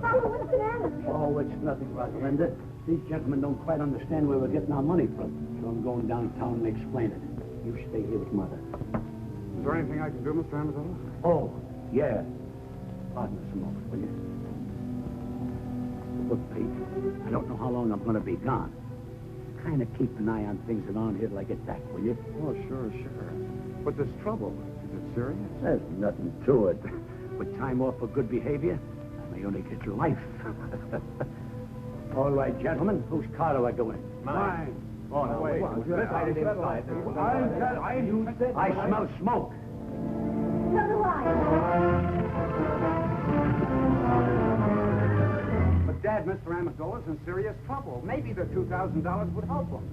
Papa, what's the matter? Oh, it's nothing, Rosalinda. These gentlemen don't quite understand where we're getting our money from. So I'm going downtown and explain it. You stay here with Mother. Is there anything I can do, Mr. Amazola? Oh, yeah. Pardon us a moment, will you? Look, Pete, I don't know how long I'm going to be gone. Kind of keep an eye on things around here till I get back, will you? Oh, sure. But this trouble, is it serious? There's nothing to it. With time off for good behavior, I may only get life. All right, gentlemen, whose car do I go in? Mine. Oh, no, wait. I smell smoke. So do I. But, Dad, Mr. Amazola's in serious trouble. Maybe the $2,000 would help him.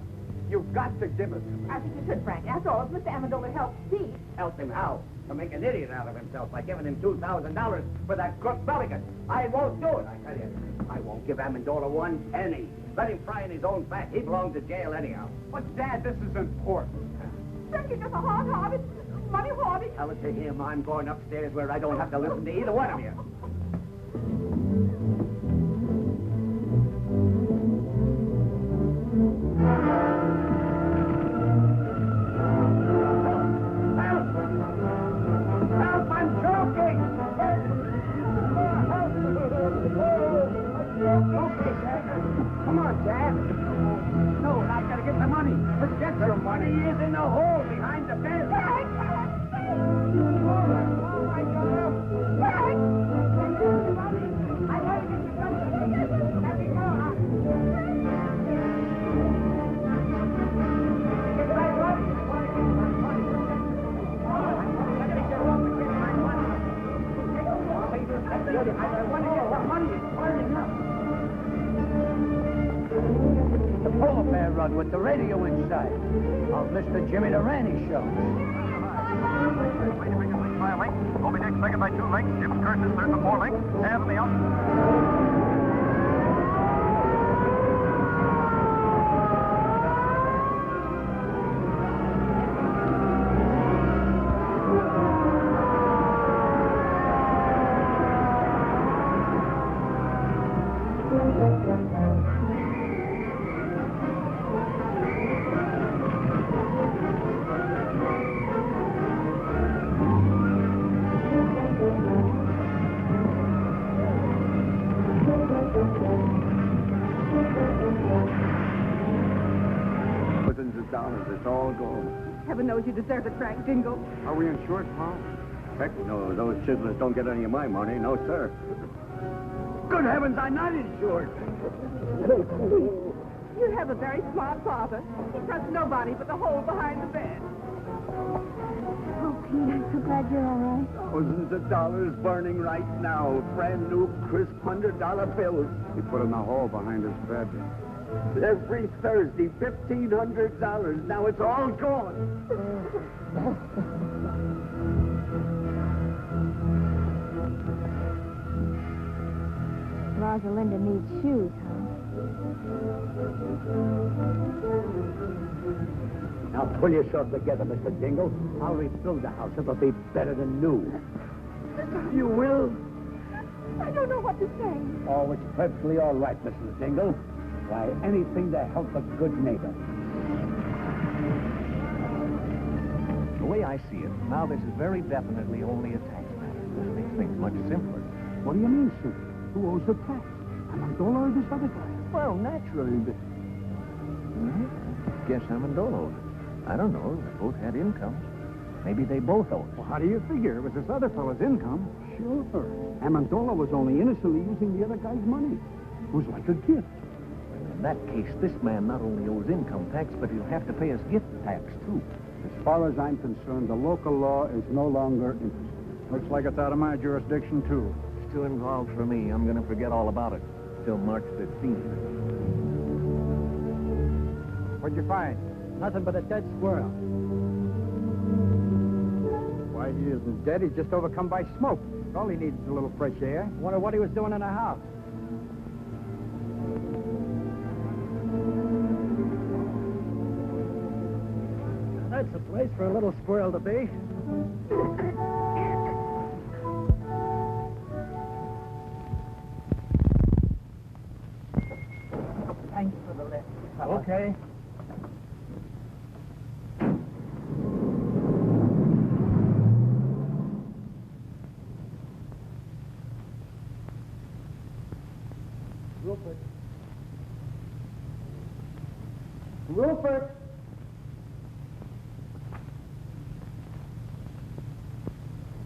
You've got to give it to me. I think you should, Frank. After all, if Mr. Amendola helps Pete. Help him how? To make an idiot out of himself by giving him $2,000 for that crook Belligan. I won't do it, I tell you. I won't give Amendola 1 penny. Let him fry in his own fat. He belongs to jail anyhow. But, Dad, this is important. Frank, you're just a hard-hearted, money-hoarding. Tell it to him. I'm going upstairs where I don't have to listen to either one of you. Help! I'm choking! Okay, Dad. Come on, Dad. No, I gotta get the money. Forget your money. He is in the hole behind the bed. The polar bear rug with the radio inside. Of Mr. Jimmy Durante show. By a length. Moby Dick second by 2 lengths. Jim Curtis third by 4 lengths. Head of the out. It's all gone. Heaven knows you deserve it, Frank Jingle. Are we insured, Pa? Heck no, those chiselers don't get any of my money. No, sir. Good heavens, I'm not insured. You have a very smart father. He trusts nobody but the hole behind the bed. Oh, Pete, I'm so glad you're all right. Thousands of dollars burning right now. Brand new, crisp $100 bills. He put in the hole behind his bed. Every Thursday, $1,500. Now it's all gone. Rosalinda needs shoes, huh? Now pull yourself together, Mr. Dingle. I'll rebuild the house. It'll be better than new. You will? I don't know what to say. Oh, it's perfectly all right, Mrs. Dingle. Why, anything to help a good neighbor. The way I see it, now this is very definitely only a tax matter. This makes things much simpler. What do you mean, sir? Who owes the tax? Amendola or this other guy? Well, naturally, but... Well, I guess Amendola owes it. I don't know. They both had incomes. Maybe they both owe it. Well, how do you figure? It was this other fellow's income. Sure. Amendola was only innocently using the other guy's money. It was like a gift. In that case, this man not only owes income tax, but he'll have to pay his gift tax, too. As far as I'm concerned, the local law is no longer interested. Looks like it's out of my jurisdiction, too. Still involved for me. I'm going to forget all about it till March 15th. What'd you find? Nothing but a dead squirrel. Why, he isn't dead. He's just overcome by smoke. All he needs is a little fresh air. Wonder what he was doing in the house. That's a place for a little squirrel to be. Thanks for the lift. Okay. Rupert. Rupert!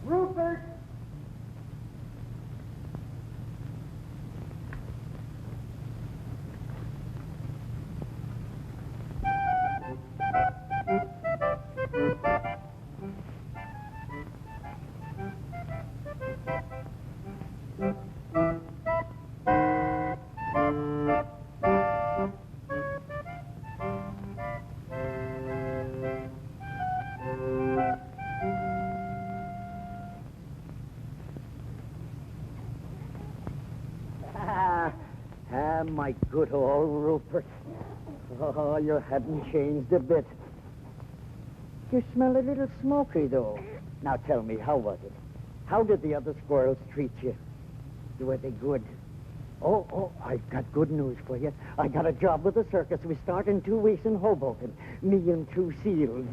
Rupert! My good old Rupert. Oh, you haven't changed a bit. You smell a little smoky, though. Now tell me, how was it? How did the other squirrels treat you? Were they good? Oh, I've got good news for you. I got a job with the circus. We start in 2 weeks in Hoboken. Me and 2 seals.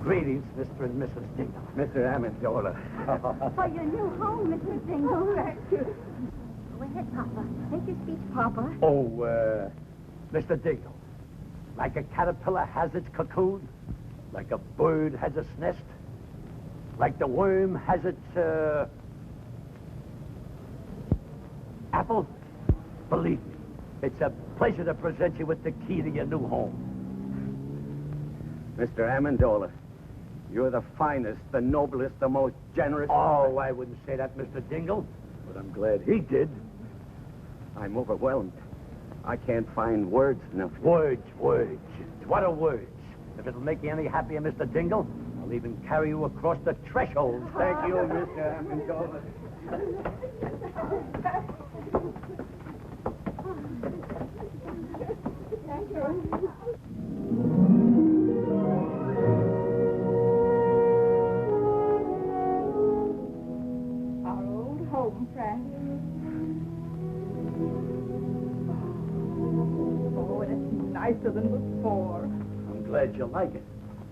Greetings, Mr. and Mrs. Dingle. Mr. Amendola. For your new home, Mr. Dingle. Go ahead, Papa. Make your speech, Papa. Oh, Mr. Dingle, like a caterpillar has its cocoon, like a bird has its nest, like the worm has its, apple, believe me, it's a pleasure to present you with the key to your new home. Mr. Amendola, you're the finest, the noblest, the most generous... Oh, I wouldn't say that, Mr. Dingle, but I'm glad he did. I'm overwhelmed. I can't find words enough. Words. What are words? If it'll make you any happier, Mr. Dingle, I'll even carry you across the threshold. Thank you, Mr. Amendola. Our old home, friend. Oh, and it's nicer than before. I'm glad you like it.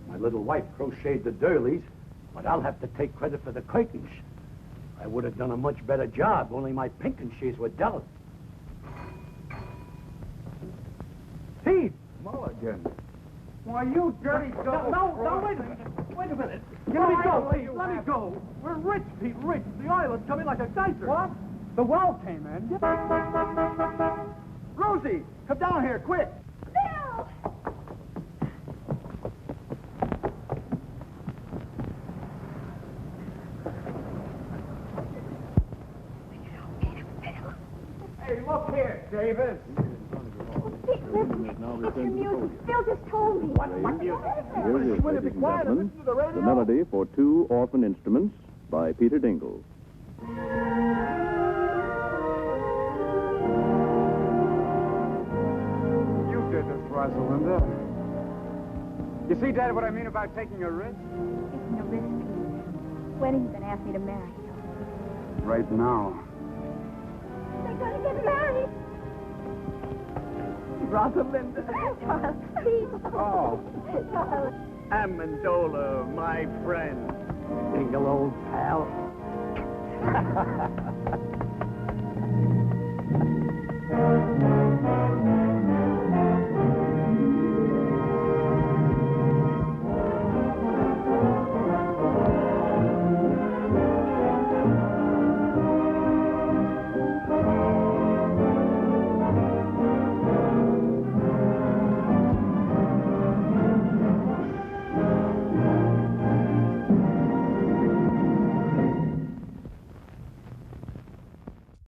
My little wife crocheted the doilies, but I'll have to take credit for the curtains. I would have done a much better job, only my pinking sheets were delicate. Pete! Mulligan. Why, you dirty double... No, wait a minute. Wait a minute. Let me go, please. Let me go. We're rich, Pete, rich. The island's coming like a geyser. What? The well came in. Rosie, come down here, quick. Bill! Hey, look here, Davis. Pete, listen. It's your music. Bill just told me. What music? Here it is, ladies and gentlemen, the melody for 2 orphan instruments by Peter Dingle. You did this, Rosalinda. You see, Dad, what I mean about taking a risk? Taking a risk, Pete. When are you going to ask me to marry you? Right now. They're going to get married. Rosalinda. Charles, please. Oh. Charles. Amendola, my friend. Single old pal.